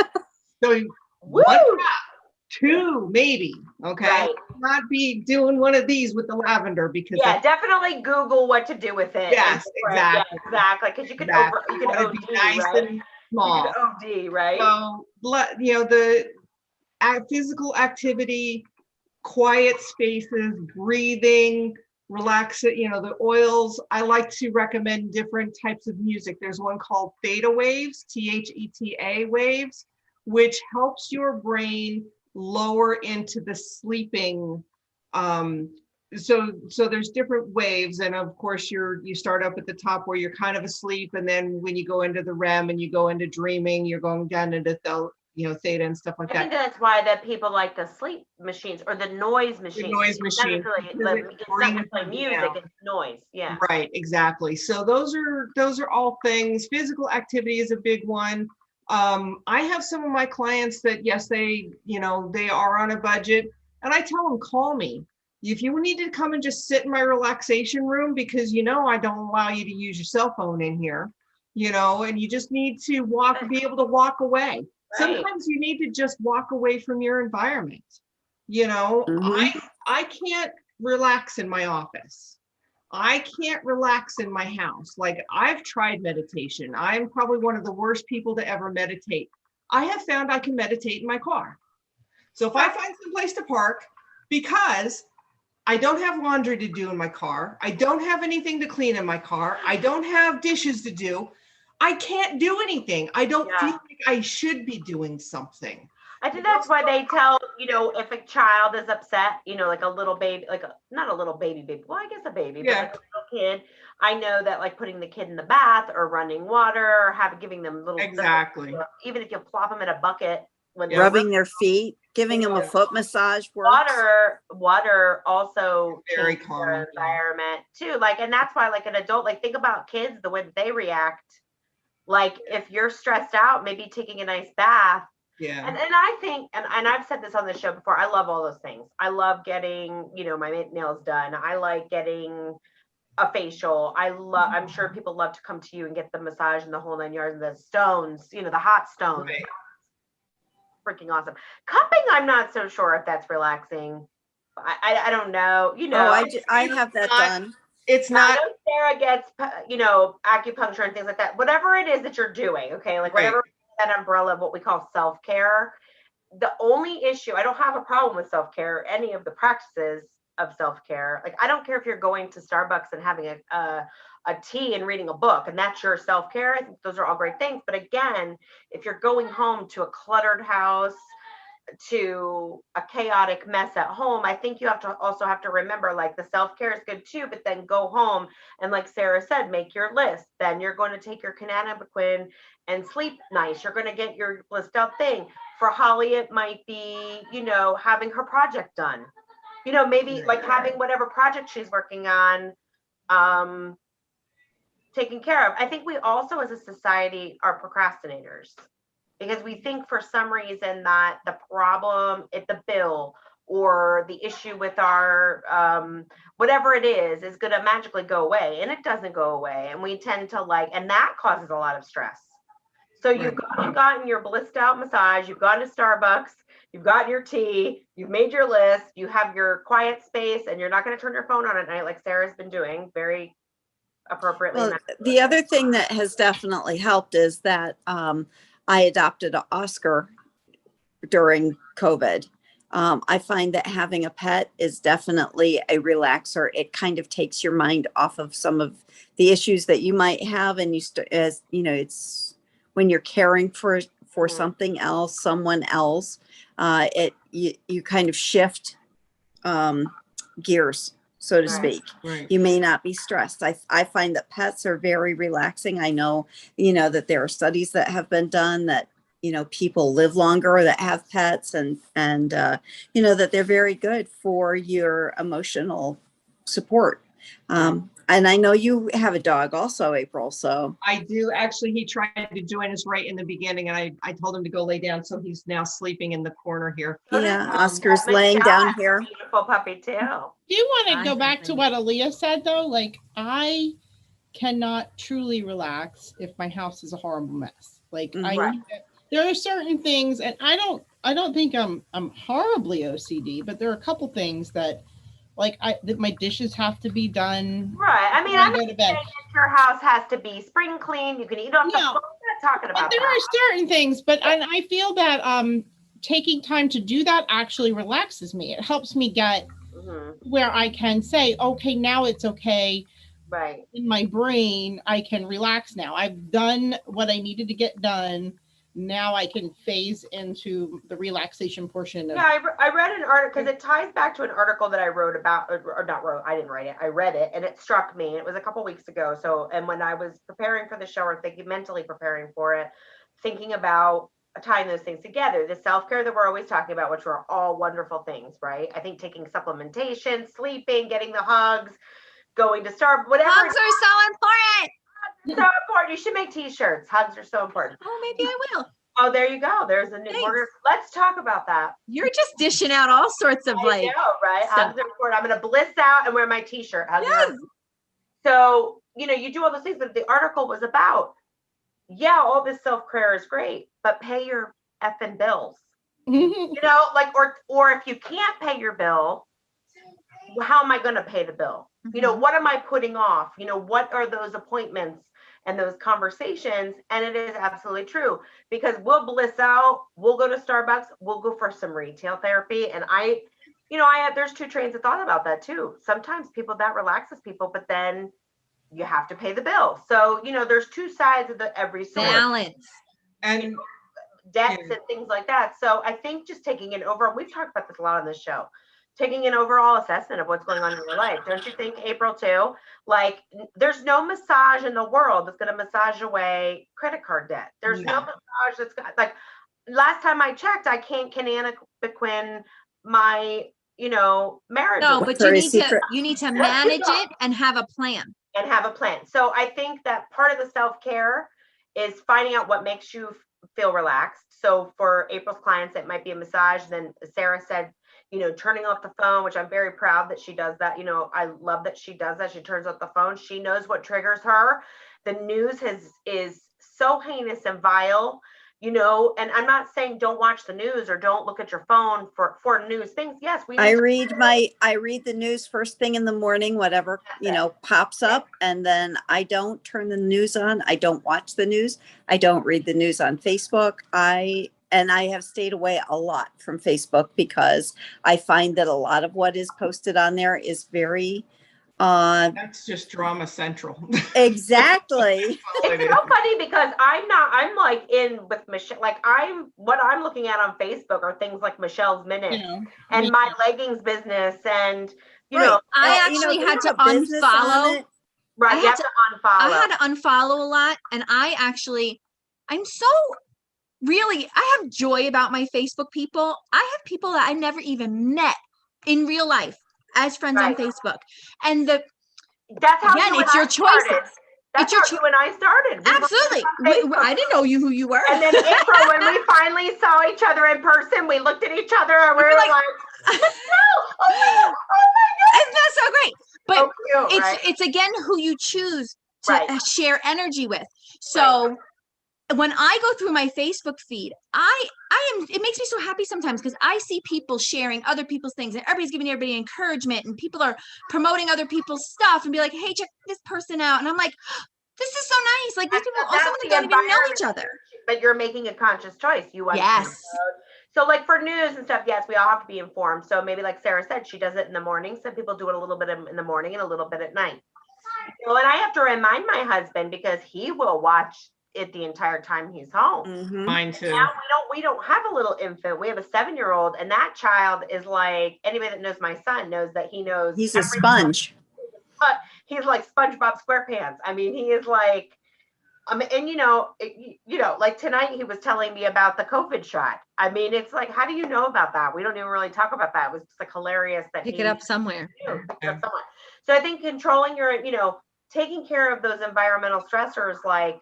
So 1 cup, 2 maybe. Okay. Right. Not be doing one of these with the lavender, because definitely Google what to do with it. Yes, exactly. Yeah, exactly. Because you can OD, be nice and small. You can OD, right? So the physical activity, quiet spaces, breathing, relax it, the oils. I like to recommend different types of music. There's one called theta waves, THETA waves, which helps your brain lower into the sleeping. So there's different waves, and of course you start up at the top where you're kind of asleep, and then when you go into the REM and you go into dreaming, you're going down into the theta and stuff like I that. think that's why that people like the sleep machines or the noise machines. The noise machine. It's not necessarily music, it's noise. Yeah. Right, exactly. So those are all things. Physical activity is a big one. I have some of my clients that, yes, they are on a budget, and I tell them, call me. If you need to come and just sit in my relaxation room, because I don't allow you to use your cell phone in here, and you just need to be able to walk away. Sometimes you need to just walk away from your environment. You know, Mhm. I can't relax in my office. I can't relax in my house. Like, I've tried meditation. I'm probably one of the worst people to ever meditate. I have found I can meditate in my car. So if I find some place to park, because I don't have laundry to do in my car, I don't have anything to clean in my car, I don't have dishes to do, I can't do anything. I don't feel like I should be doing something. I think that's why they tell, if a child is upset, like a little baby, not a little baby. Well, I guess a baby, but like a little kid. I know that like putting the kid in the bath or running water or giving them little, even if you plop them in a bucket when they're Rubbing their feet, giving them a foot massage works. water also Very changes calming, their environment too. Like, and that's why like an adult, like think about kids, the way that they react. Like if you're stressed out, maybe taking a nice bath. Yeah. And I think, and I've said this on the show before, I love all those things. I love getting, my nails done. I like getting a facial. I'm sure people love to come to you and get the massage and the whole 9 yards and the stones, the hot stones. Right. Freaking awesome. Cupping, I'm not so sure if that's relaxing. I don't know. I have that done. It's not. I know Sarah gets, acupuncture and things like that. Whatever it is that you're doing, okay, like whatever that umbrella of what we call self-care. The only issue, I don't have a problem with self-care, any of the practices of self-care. Like, I don't care if you're going to Starbucks and having a tea and reading a book, and that's your self-care. I think those are all great things. But again, if you're going home to a cluttered house, to a chaotic mess at home, I think you also have to remember, like, the self-care is good too, but then go home and, like Sarah said, make your list. Then you're going to take your cannabinoid and sleep nice. You're going to get your list out thing. For Holly, it might be, having her project done. Maybe like having whatever project she's working on taken care of. I think we also as a society are procrastinators, because we think for some reason that the problem, if the bill or the issue with our whatever it is going to magically go away, and it doesn't go away. And we tend to and that causes a lot of stress. So you've gotten your blissed out massage, you've gone to Starbucks, you've gotten your tea, you've made your list, you have your quiet space, and you're not going to turn your phone on at night like Sarah's been doing very appropriately. Well, the other thing that has definitely helped is that I adopted an Oscar during COVID. I find that having a pet is definitely a relaxer. It kind of takes your mind off of some of the issues that you might have, and it's when you're caring for something else, someone else. You kind of shift gears, so to speak. Right. You may not be stressed. I find that pets are very relaxing. I know, that there are studies that have been done that, people live longer that have pets, and that they're very good for your emotional support. And I know you have a dog also, April, so. I do. Actually, he tried to join us right in the beginning, and I told him to go lay down, so he's now sleeping in the corner here. Yeah, Oscar's laying down here. Beautiful puppy too. Do you want to go back to what Aaliyah said though? Like, I cannot truly relax if my house is a horrible mess. Like, there are certain things, and I don't think I'm horribly OCD, but there are a couple things that, like, that my dishes have to be done. Right. I mean, I'm not saying your house has to be spring clean. You can eat off the floor. I'm not talking about but there are certain things, but I feel that taking time to do that actually relaxes me. It helps me get where I can say, okay, now it's okay. Right. In my brain, I can relax now. I've done what I needed to get done. Now I can phase into the relaxation portion. I read an article, because it ties back to an article that I wrote about, or not wrote, I didn't write it. I read it, and it struck me. It was a couple weeks ago. So, and when I was preparing for the show, or mentally preparing for it, thinking about tying those things together, the self-care that we're always talking about, which are all wonderful things, right? I think taking supplementation, sleeping, getting the hugs, going to Starbucks, whatever. Hugs are so important. So important. You should make t-shirts. Hugs are so important. Oh, maybe I will. Oh, there you go. There's a new order. Let's talk about that. You're just dishing out all sorts of I know, right? Hugs are important. I'm going to bliss out and wear my t-shirt. Hugs. So, you do all those things, but the article was about, all this self-care is great, but pay your effing bills. You know, like, or if you can't pay your bill, how am I going to pay the bill? You know, what am I putting off? You know, what are those appointments and those conversations? And it is absolutely true, because we'll bliss out, we'll go to Starbucks, we'll go for some retail therapy. And there's two trains of thought about that too. Sometimes that relaxes people, but then you have to pay the bill. So, you know, there's two sides of every sword. Balance. And debts and things like that. So I think just taking an overall, we've talked about this a lot on this show, taking an overall assessment of what's going on in your life. Don't you think, April, too? Like, there's no massage in the world that's going to massage away credit card debt. There's no massage that's got, like, last time I checked, I can't Cananaquin my, marriage. No, but you need to manage it and have a plan. So I think that part of the self-care is finding out what makes you feel relaxed. So for April's clients, it might be a massage. Then Sarah said, turning off the phone, which I'm very proud that she does that. I love that she does that. She turns off the phone. She knows what triggers her. The news is so heinous and vile, and I'm not saying don't watch the news or don't look at your phone for news things. Yes, I read the news first thing in the morning, whatever, pops up, and then I don't turn the news on. I don't watch the news. I don't read the news on Facebook. I have stayed away a lot from Facebook because I find that a lot of what is posted on there is very that's just drama central. Exactly. It's so funny because I'm like in with Michelle, like what I'm looking at on Facebook are things like Michelle's Minutes and my leggings business. And, I actually had to unfollow. Right. You have to unfollow. I had to unfollow a lot. And I have joy about my Facebook people. I have people that I never even met in real life as friends on Facebook. And that's how it's your choices. That's how you and I started. Absolutely. I didn't know who you were. And then April, when we finally saw each other in person, we looked at each other and we were like, no, oh my God. Isn't that so great? But so cute, it's again who you choose to share energy with. So when I go through my Facebook feed, it makes me so happy sometimes because I see people sharing other people's things and everybody's giving everybody encouragement and people are promoting other people's stuff and be like, hey, check this person out. And I'm like, this is so nice. Like these people also don't even know each other. But you're making a conscious choice. Yes. So like for news and stuff, yes, we all have to be informed. So maybe like Sarah said, she does it in the morning. Some people do it a little bit in the morning and a little bit at night. And I have to remind my husband because he will watch it the entire time he's home. Mm-hmm. Mine too. Now we don't have a little infant. We have a 7-year-old, and that child is like, anybody that knows my son knows that he knows. He's a sponge. He's like SpongeBob SquarePants. I mean, he is like, and like tonight he was telling me about the COVID shot. I mean, it's like, how do you know about that? We don't even really talk about that. It was just like hilarious that pick it up somewhere. So I think controlling your, taking care of those environmental stressors, like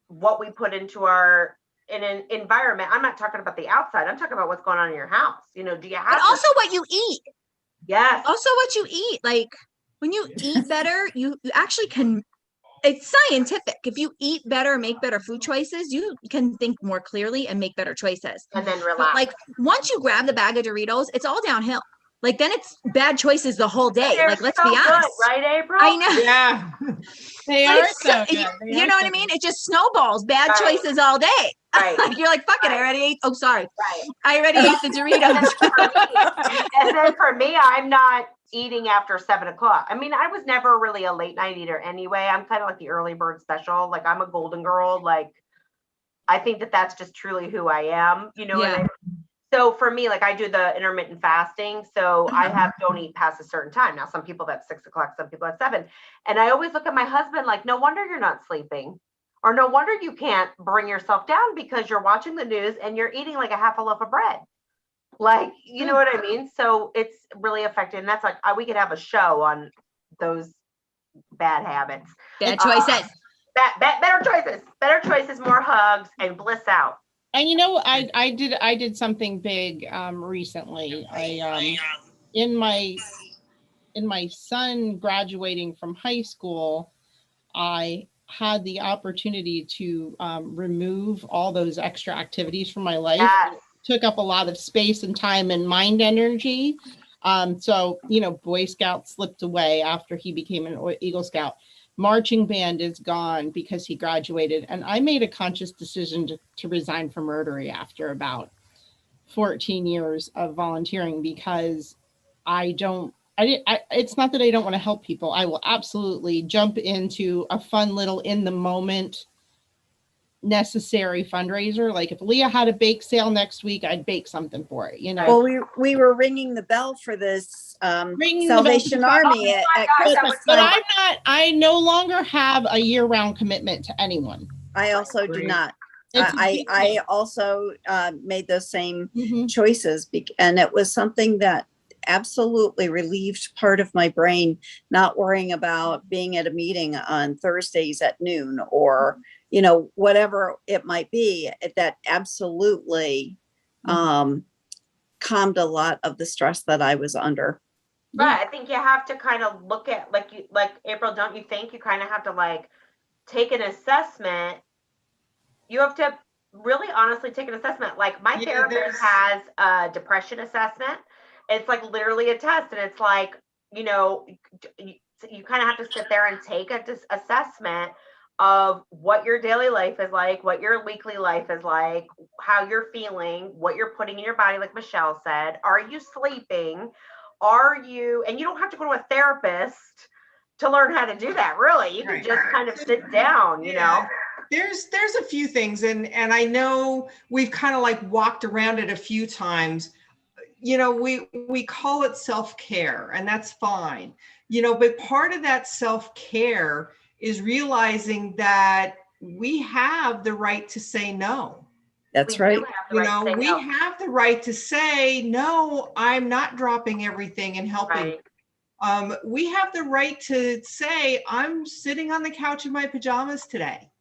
what we put into in an environment. I'm not talking about the outside. I'm talking about what's going on in your house. Do you have? But also what you eat. Yes. Also what you eat. Like when you eat better, you actually can. It's scientific. If you eat better, make better food choices, you can think more clearly and make better choices. And then relax. But like once you grab the bag of Doritos, it's all downhill. Like then it's bad choices the whole day. They're like let's so be honest, good, right, April? I know. Yeah. They But are it's so good. you know what I mean? It just snowballs. Bad choices all day. Right. You're like, fuck it. I already ate. Oh, sorry. Right. I already ate the Doritos. And then for me, I'm not eating after 7:00. I mean, I was never really a late night eater anyway. I'm kind of like the early bird special. Like I'm a golden girl. Like I think that's just truly who I am. What I mean? So for me, like I do the intermittent fasting. So I don't eat past a certain time. Now, some people that's 6:00, some people at 7. And I always look at my husband like, no wonder you're not sleeping, or no wonder you can't bring yourself down because you're watching the news and you're eating like a half a loaf of bread. Like, you know what I mean? So it's really affected. And that's like, we could have a show on those bad habits. Bad choices. Better choices, more hugs and bliss out. And I did something big recently. In my son graduating from high school, I had the opportunity to remove all those extra activities from my life. Yes. It took up a lot of space and time and mind energy. So, you know, Boy Scout slipped away after he became an Eagle Scout. Marching band is gone because he graduated. And I made a conscious decision to resign from Rotary after about 14 years of volunteering, because it's not that I don't want to help people. I will absolutely jump into a fun little in the moment necessary fundraiser. Like if Leah had a bake sale next week, I'd bake something for it, you know. Well, we were ringing the bell for this Ringing the bell Salvation for- Army Oh at my gosh, that Christmas was But time. I no longer have a year-round commitment to anyone. I also do Great. not. It's a big I deal. also made those same Mhm. choices, and it was something that absolutely relieved part of my brain, not worrying about being at a meeting on Thursdays at noon or, you know, whatever it might be. That absolutely calmed a lot of the stress that I was under. Right. I think you have to kind of look at, like April, don't you think you kind of have to like take an assessment? You have to really honestly take an assessment. Like my Yeah, therapist has a depression assessment. It's like literally a test, and it's like, you know, you kind of have to sit there and take a assessment of what your daily life is like, what your weekly life is like, how you're feeling, what you're putting in your body, like Michelle said. Are you sleeping? Are you, and you don't have to go to a therapist to learn how to do that, really. You can Right. just kind of sit down, you know. There's a few things, and I know we've kind of like walked around it a few times. You know, we call it self-care, and that's fine. You know, but part of that self-care is realizing that we have the right to say no. That's We right. do have the You right to know, say we no. have the right to say, no, I'm not dropping everything and helping. Right. We have the right to say, I'm sitting on the couch in my pajamas today.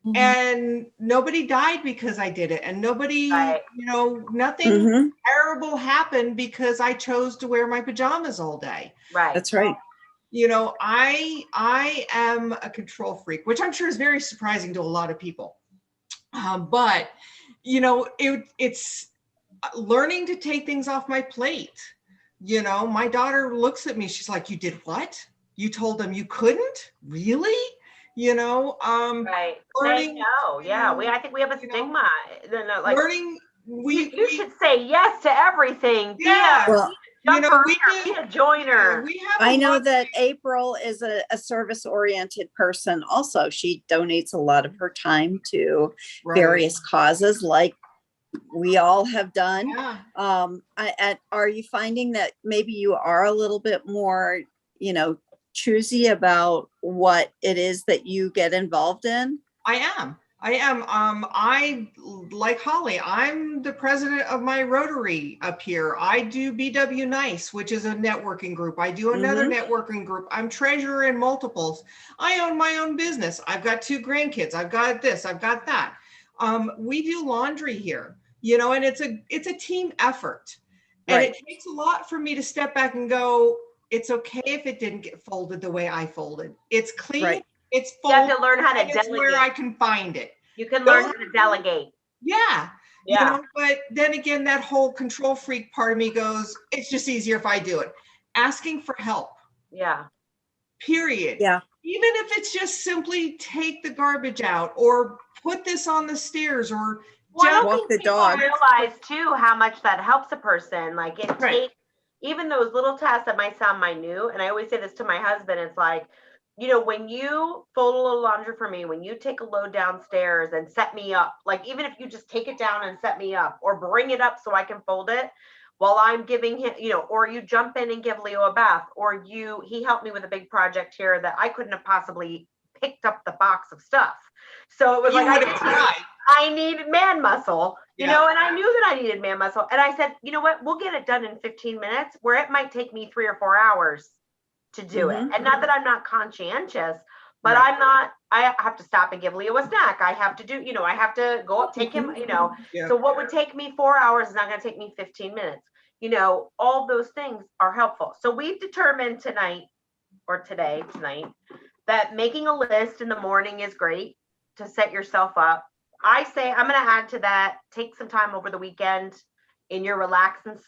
Mhm. And nobody died because I did it. And nobody, Right. you know, nothing terrible happened because I chose to wear my pajamas all day. Right. That's right. You know, I am a control freak, which I'm sure is very surprising to a lot of people. But, you know, it's learning to take things off my plate. You know, my daughter looks at me, she's like, you did what? You told them you couldn't? Really? You know, Right. learning. No. Yeah. I think we have a you know, stigma. No, like learning. you should say yes to everything. Yeah. Well, Be a you know, jumper, we be do. a joiner. We have. I a know lot- that April is a service-oriented person also. She donates a lot of her time to Right. various causes, like we all have done. Yeah. Are you finding that maybe you are a little bit more, you know, choosy about what it is that you get involved in? I am. I, like Holly, I'm the president of my Rotary up here. I do BW Nice, which is a networking group. I do another networking group. I'm treasurer in multiples. I own my own business. I've got 2 grandkids. I've got this, I've got that. We do laundry here, you know, and it's a team effort. And Right. it takes a lot for me to step back and go, it's okay if it didn't get folded the way I folded. It's clean. Right. It's You have folded. to learn how to And it's where I delegate. can find it. You can learn how Those- to delegate. Yeah. You Yeah. know, but then again, that whole control freak part of me goes, it's just easier if I do it. Asking for help, Yeah. period. Yeah. Even if it's just simply take the garbage out or put this on the stairs or Well, I don't Walk think the people dog. realize too how much that helps a person. Like it Right. takes even those little tasks that might sound minute. And I always say this to my husband. It's like, you know, when you fold a little laundry for me, when you take a load downstairs and set me up, like even if you just take it down and set me up or bring it up so I can fold it while I'm giving him, you know, or you jump in and give Leo a bath, or he helped me with a big project here that I couldn't have possibly picked up the box of stuff. So it was like, I needed man muscle, you know, and I knew that I needed man muscle. And I said, you know what, we'll get it done in 15 minutes where it might take me 3 or 4 hours to do it. And not that I'm not conscientious, but I have to stop and give Leo a snack. I have to do, you know, I have to go up, take him, you know, so what would take me 4 hours is not going to take me 15 minutes. You know, all those things are helpful. So we've determined tonight that making a list in the morning is great to set yourself up. I say I'm going to add to that, take some time over the weekend in your relaxed and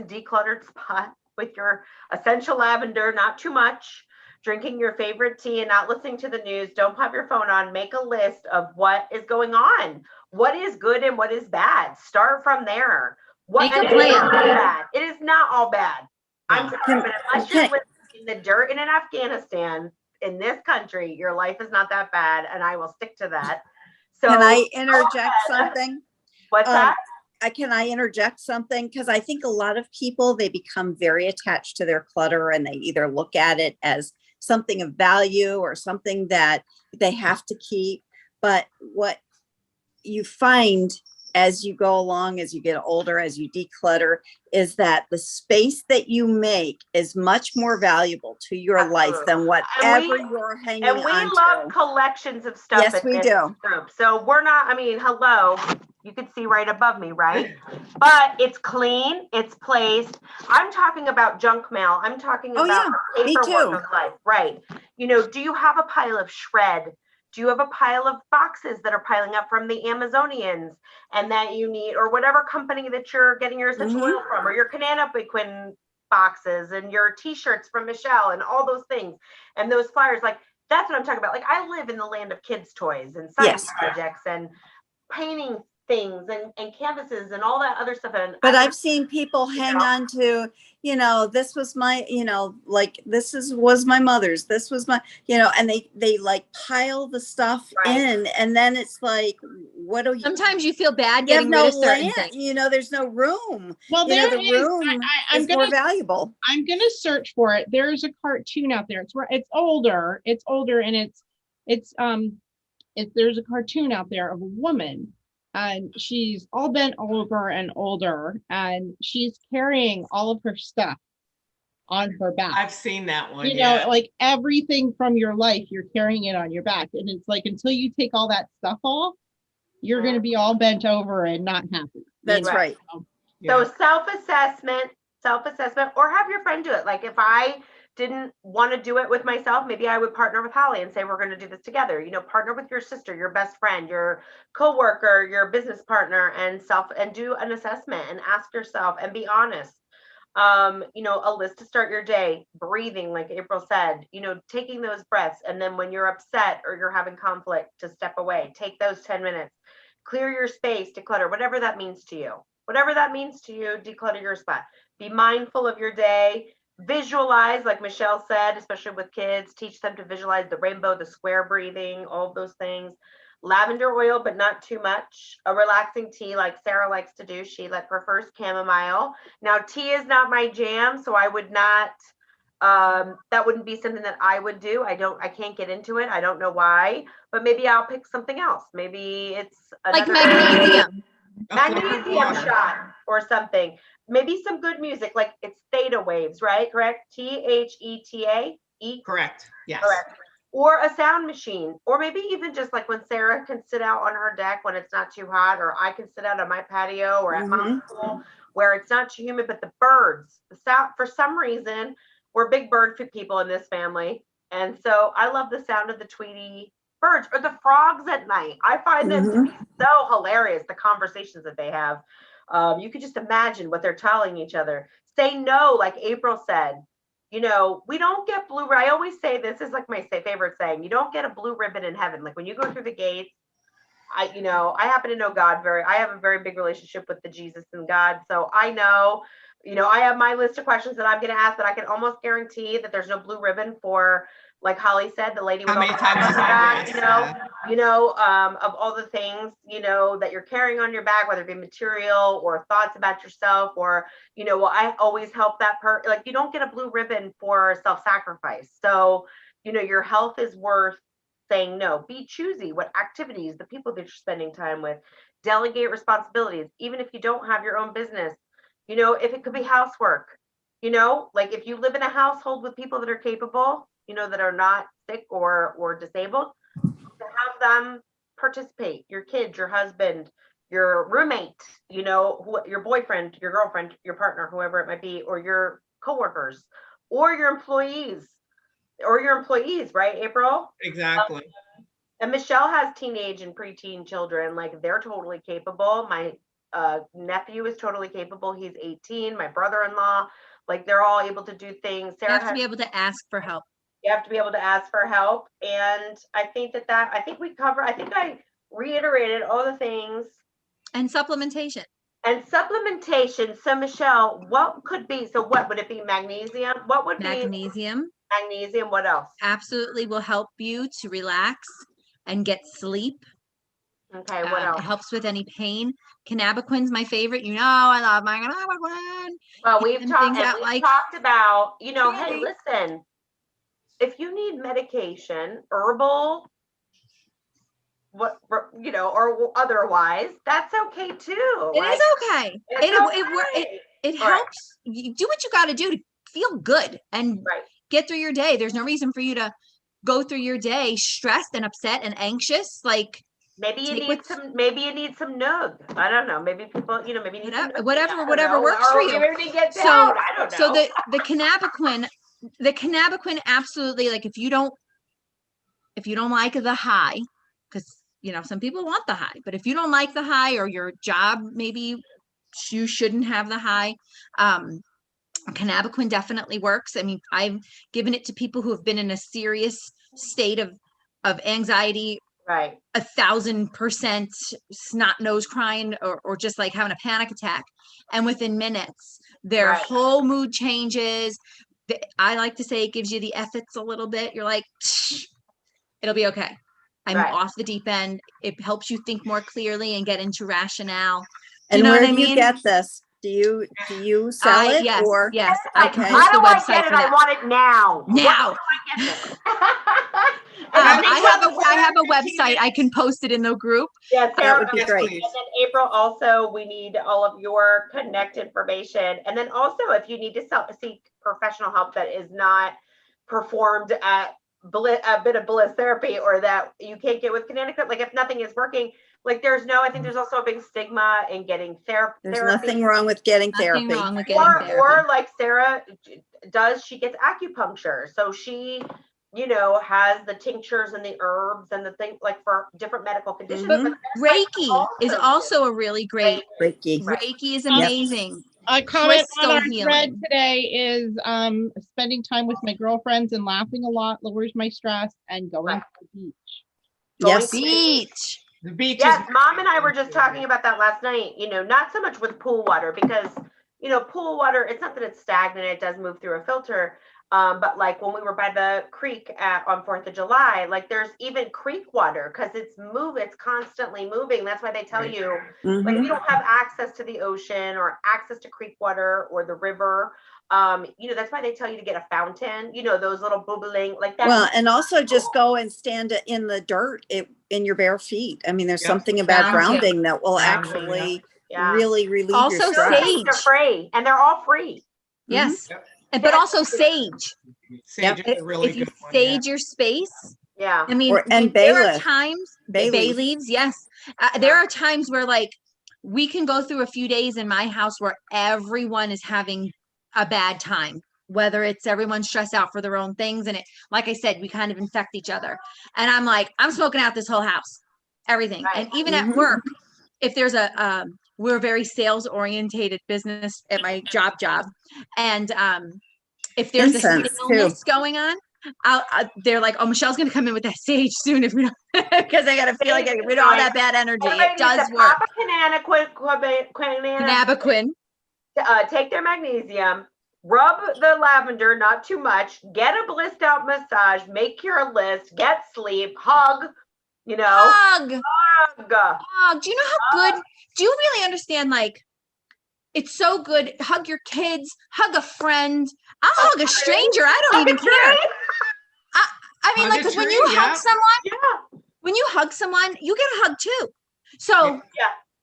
decluttered spot with your essential lavender, not too much, drinking your favorite tea and not listening to the news. Don't pop your phone on. Make a list of what is going on, what is good and what is bad. Start from there. Make a It is plan. not all bad. It is not all bad. I'm No. sorry, but unless you're living in the dirt and in Afghanistan, in this country, your life is not that bad, and I will stick to that. So Can I interject something? what's that? Can I interject something? Because I think a lot of people, they become very attached to their clutter, and they either look at it as something of value or something that they have to keep. But what you find as you go along, as you get older, as you declutter, is that the space that you make is much more valuable to your life than whatever you're hanging on to. And we love collections of stuff. Yes, we do. Group. So we're not, I mean, hello, you can see right above me, right? But it's clean, it's placed. I'm talking about junk mail. I'm talking about paperwork of life, right? You know, do you have a pile of shred? Do you have a pile of boxes that are piling up from the Amazonians and that you need, or whatever company that you're getting your essential oil from, or your Kananapiquin boxes and your t-shirts from Michelle and all those things and those flyers? Like, that's what I'm talking about. Like, I live in the land of kids' toys and science projects and painting things and canvases and all that other stuff. But I've seen people hang on to, you know, this was my, you know, like was my mother's, this was my, you know, and they like pile the stuff in, and then it's like, what do you? Sometimes you feel bad getting rid of certain things. You know, there's no room. Well, you know, there the is. room I'm is gonna, more valuable. I'm gonna search for it. There's a cartoon out there. It's older, and there's a cartoon out there of a woman, and she's all bent over and older, and she's carrying all of her stuff on her back. I've seen that one. You know, like everything from your life, you're carrying it on your back. And it's like, until you take all that stuff off, you're going to be all bent over and not happy. That's right. So self-assessment, or have your friend do it. Like, if I didn't want to do it with myself, maybe I would partner with Holly and say, we're going to do this together. You know, partner with your sister, your best friend, your coworker, your business partner, and do an assessment and ask yourself and be honest. You know, a list to start your day, breathing, like April said, you know, taking those breaths. And then when you're upset or you're having conflict, to step away, take those 10 minutes, clear your space, declutter, whatever that means to you. Whatever that means to you, declutter your spot. Be mindful of your day. Visualize, like Michelle said, especially with kids, teach them to visualize the rainbow, the square breathing, all of those things. Lavender oil, but not too much. A relaxing tea, like Sarah likes to do. She prefers chamomile. Now, tea is not my jam, so I would not, that wouldn't be something that I would do. I can't get into it. I don't know why, but maybe I'll pick something else. Maybe it's like magnesium shot or something. Maybe some good music, like it's theta waves, right? Correct? THETA? Correct. Yes. Correct. Or a sound machine, or maybe even just like when Sarah can sit out on her deck when it's not too hot, or I can sit out on my patio or at my pool where it's not too humid. But the birds, the sound, for some reason, we're big bird people in this family. And so I love the sound of the Tweety birds, or the frogs at night. I find them to be so hilarious, the conversations that they have. You could just imagine what they're telling each other. Say no, like April said. You know, we don't get blue. I always say, this is like my favorite saying, you don't get a blue ribbon in heaven. Like, when you go through the gates, I happen to know God I have a very big relationship with the Jesus and God. So I know, I have my list of questions that I'm going to ask, but I can almost guarantee that there's no blue ribbon for, like Holly said, the lady with how many times is that? Of all the things, that you're carrying on your back, whether it be material or thoughts about yourself, or, I always help that person. Like, you don't get a blue ribbon for self-sacrifice. So, your health is worth saying no. Be choosy what activities, the people that you're spending time with. Delegate responsibilities, even if you don't have your own business. If it could be housework, like if you live in a household with people that are capable, that are not sick or disabled, to have them participate. Your kids, your husband, your roommate, your boyfriend, your girlfriend, your partner, whoever it might be, or your coworkers, or your employees. or your employees, right, April? Exactly. And Michelle has teenage and preteen children. Like, they're totally capable. My nephew is totally capable. He's 18. My brother-in-law, like, they're all able to do things. You Sarah have to be able to ask for help. You have to be able to ask for help. And I think I think I reiterated all the things. And supplementation. And supplementation. So Michelle, what could be, so what would it be? Magnesium? What would Magnesium? Magnesium, what else? Absolutely will help you to relax and get sleep. Okay, what else? It helps with any pain. Cannabiquin's my favorite. You know, I love my cannabiquin. Well, we've talked about, you know, hey, really? listen, if you need medication, herbal, what, you know, or otherwise, that's okay too. It right? is okay. It helps. You do what you got to do to feel good and get through your day. There's no reason for you to go through your day stressed and upset and anxious. Like, maybe you need some nug. I don't know. Maybe people, you know, maybe need whatever works for you. Maybe get down. I don't know. So the cannabiquin absolutely, like, if you don't like the high, because you know some people want the high, but if you don't like the high, or your job maybe you shouldn't have the high, cannabiquin definitely works. I mean, I've given it to people who have been in a serious state of anxiety, right, 1,000% snot nose crying, or just like having a panic attack, and within minutes their whole mood changes. I like to say it gives you the efforts a little bit. You're like, it'll be okay. I'm off the deep end. It helps you think more clearly and get into rationale. And where do you get this? Do you sell it? Yes, or yes. I can How post do the I website get it? for that. I want it now. Now. I have a website. I can post it in the group. Yeah, Sarah, that would be great. And then April, also, we need all of your connect information. And then also, if you need to seek professional help that is not performed at a bit of bliss therapy, or that you can't get with Connecticut, like if nothing is working, like I think there's also a big stigma in getting therapy. There's nothing wrong with getting therapy. Or like Sarah does, she gets acupuncture. So she, you know, has the tinctures and the herbs and the thing, like for different medical conditions. But Reiki is also a really great. Reiki is amazing. A comment on our thread today is spending time with my girlfriends and laughing a lot lowers my stress, and going to the beach. The beach. Yes, Mom and I were just talking about that last night. You know, not so much with pool water, because you know, pool water, it's not that it's stagnant, it does move through a filter. But like when we were by the creek on 4th of July, like there's even creek water, because it's constantly moving. That's why they tell you, like, if you don't have access to the ocean or access to creek water or the river, you know, that's why they tell you to get a fountain, you know, those little bubbling like that. Well, and also just go and stand in the dirt in your bare feet. I mean, there's something about grounding that will actually really relieve your stress. Sage. They're free, and they're all free. Yes. But also sage. Sage is a really if you good one, sage your space. Yeah. I mean, there are times, bay leaves, yes. There are times where like we can go through a few days in my house where everyone is having a bad time, whether it's everyone stressed out for their own things. And it, like I said, we kind of infect each other. And I'm like, I'm smoking out this whole house, everything. And even at work, if there's we're a very sales orientated business at my job. And if there's a illness going on, they're like, oh, Michelle's going to come in with that sage soon if we don't, because I got to feel like I get rid of all that bad energy. It does work. Cannabiquin. Take their magnesium, rub the lavender, not too much, get a blissed out massage, make your list, get sleep, hug, you know. Hug. Do you know how good, do you really understand, like, it's so good. Hug your kids, hug a friend. I'll hug a stranger. I don't even care. I mean, like, because when you hug someone, when you hug someone, you get a hug too. So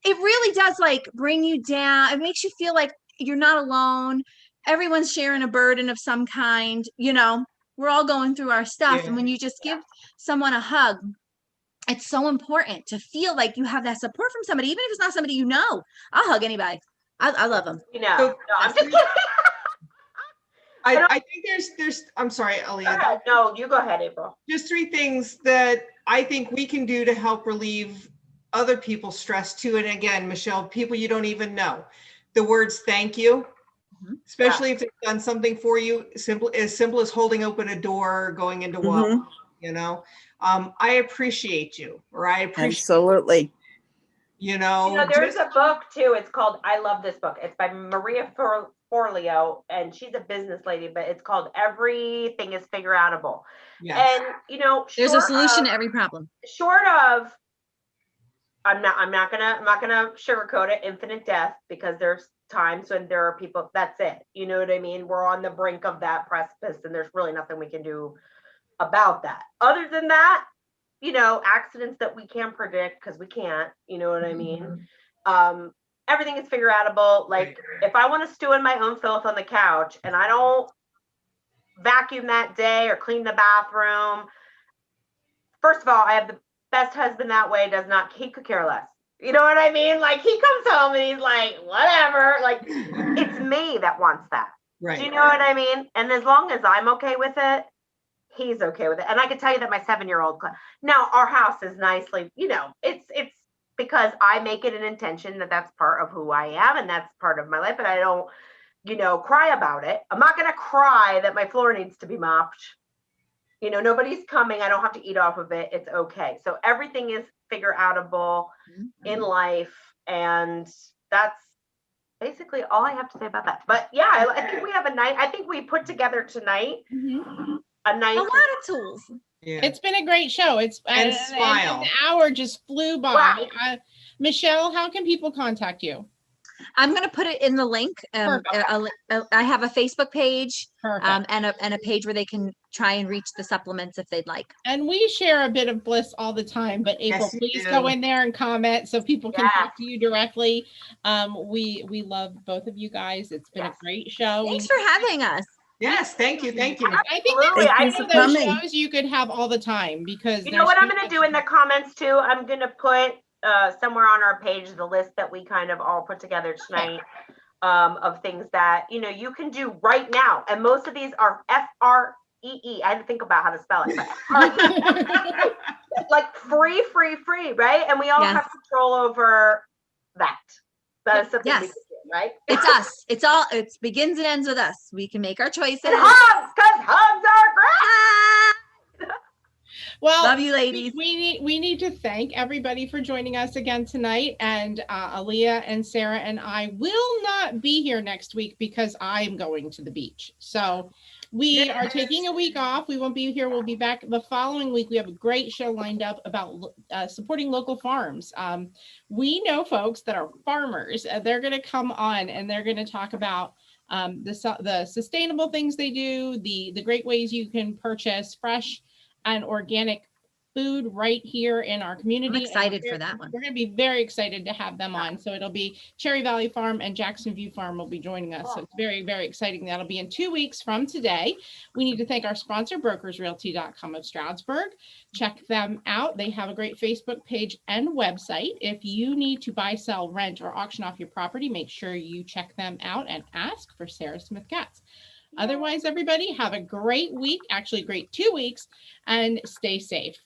it really does like bring you down. It makes you feel like you're not alone. Everyone's sharing a burden of some kind. You know, we're all going through our stuff. And when you just give someone a hug, it's so important to feel like you have that support from somebody, even if it's not somebody you know. I'll hug anybody. I love them. You know, no, I'm just kidding. I think I'm sorry, Go Aaliyah. ahead. No, you go ahead, April. Just 3 things that I think we can do to help relieve other people's stress too. And again, Michelle, people you don't even know. The words thank you, especially if they've done something for you, simple as holding open a door, going into Walmart, you know. I appreciate you, or I appreciate Absolutely. you know, there's a book too. It's called, I love this book. It's by Maria Forleo, and she's a business lady, but it's called Everything is Figure Outable. yes. And There's a solution to every problem. Short of, I'm not gonna sugarcoat it, infinite death, because there's times when there are people, that's it. You know what I mean? We're on the brink of that precipice, and there's really nothing we can do about that. Other than that, accidents that we can't predict, because we can't, you know what I mean? Everything is figure outable. Like, if I want to stew in my own filth on the couch and I don't vacuum that day or clean the bathroom, first of all, I have the best husband that way. He could care less. You know what I mean? Like, he comes home and he's like, whatever. Like, it's me that wants that. Right. Do you know what I mean? And as long as I'm okay with it, he's okay with it. And I can tell you that my 7-year-old, now our house is nicely, it's because I make it an intention that that's part of who I am and that's part of my life. And I don't, cry about it. I'm not going to cry that my floor needs to be mopped. Nobody's coming. I don't have to eat off of it. It's okay. So everything is figure outable in life. And that's basically all I have to say about that. But yeah, I think we have I think we put together tonight a nice, a lot of tools. Yeah. It's been a great show. And smile. An hour just flew by. Wow. Michelle, how can people contact you? I'm going to put it in the link. I have a Facebook page and a page where they can try and reach the supplements if they'd like. And we share a bit of bliss all the time, but April, Yes, please go in there and comment so people can talk to you directly. We love both of you guys. It's been a great show. Thanks for having us. Yes, thank you. I think those shows you could have all the time, because you know what I'm going to do in the comments too. I'm going to put somewhere on our page the list that we kind of all put together tonight of things that you can do right now, and most of these are FREE. I had to think about how to spell it, but like free, right? And we all have control over that. That is something we can do, right? It's us. It begins and ends with us. We can make our choices. And hugs, because hugs are great. Well, love you, ladies. We need to thank everybody for joining us again tonight. And Aaliyah and Sarah and I will not be here next week because I'm going to the beach. So we are taking a week off. We won't be here. We'll be back the following week. We have a great show lined up about supporting local farms. We know folks that are farmers. They're going to come on and they're going to talk about the sustainable things they do, the great ways you can purchase fresh and organic food right here in our community. I'm excited for that one. We're going to be very excited to have them on. So it'll be Cherry Valley Farm and Jackson View Farm will be joining us. So it's very, very exciting. That'll be in 2 weeks from today. We need to thank our sponsor, brokersrealty.com of Stroudsburg. Check them out. They have a great Facebook page and website. If you need to buy, sell, rent, or auction off your property, make sure you check them out and ask for Sarah Smith Katz. Otherwise, everybody have a great week, actually great 2 weeks, and stay safe.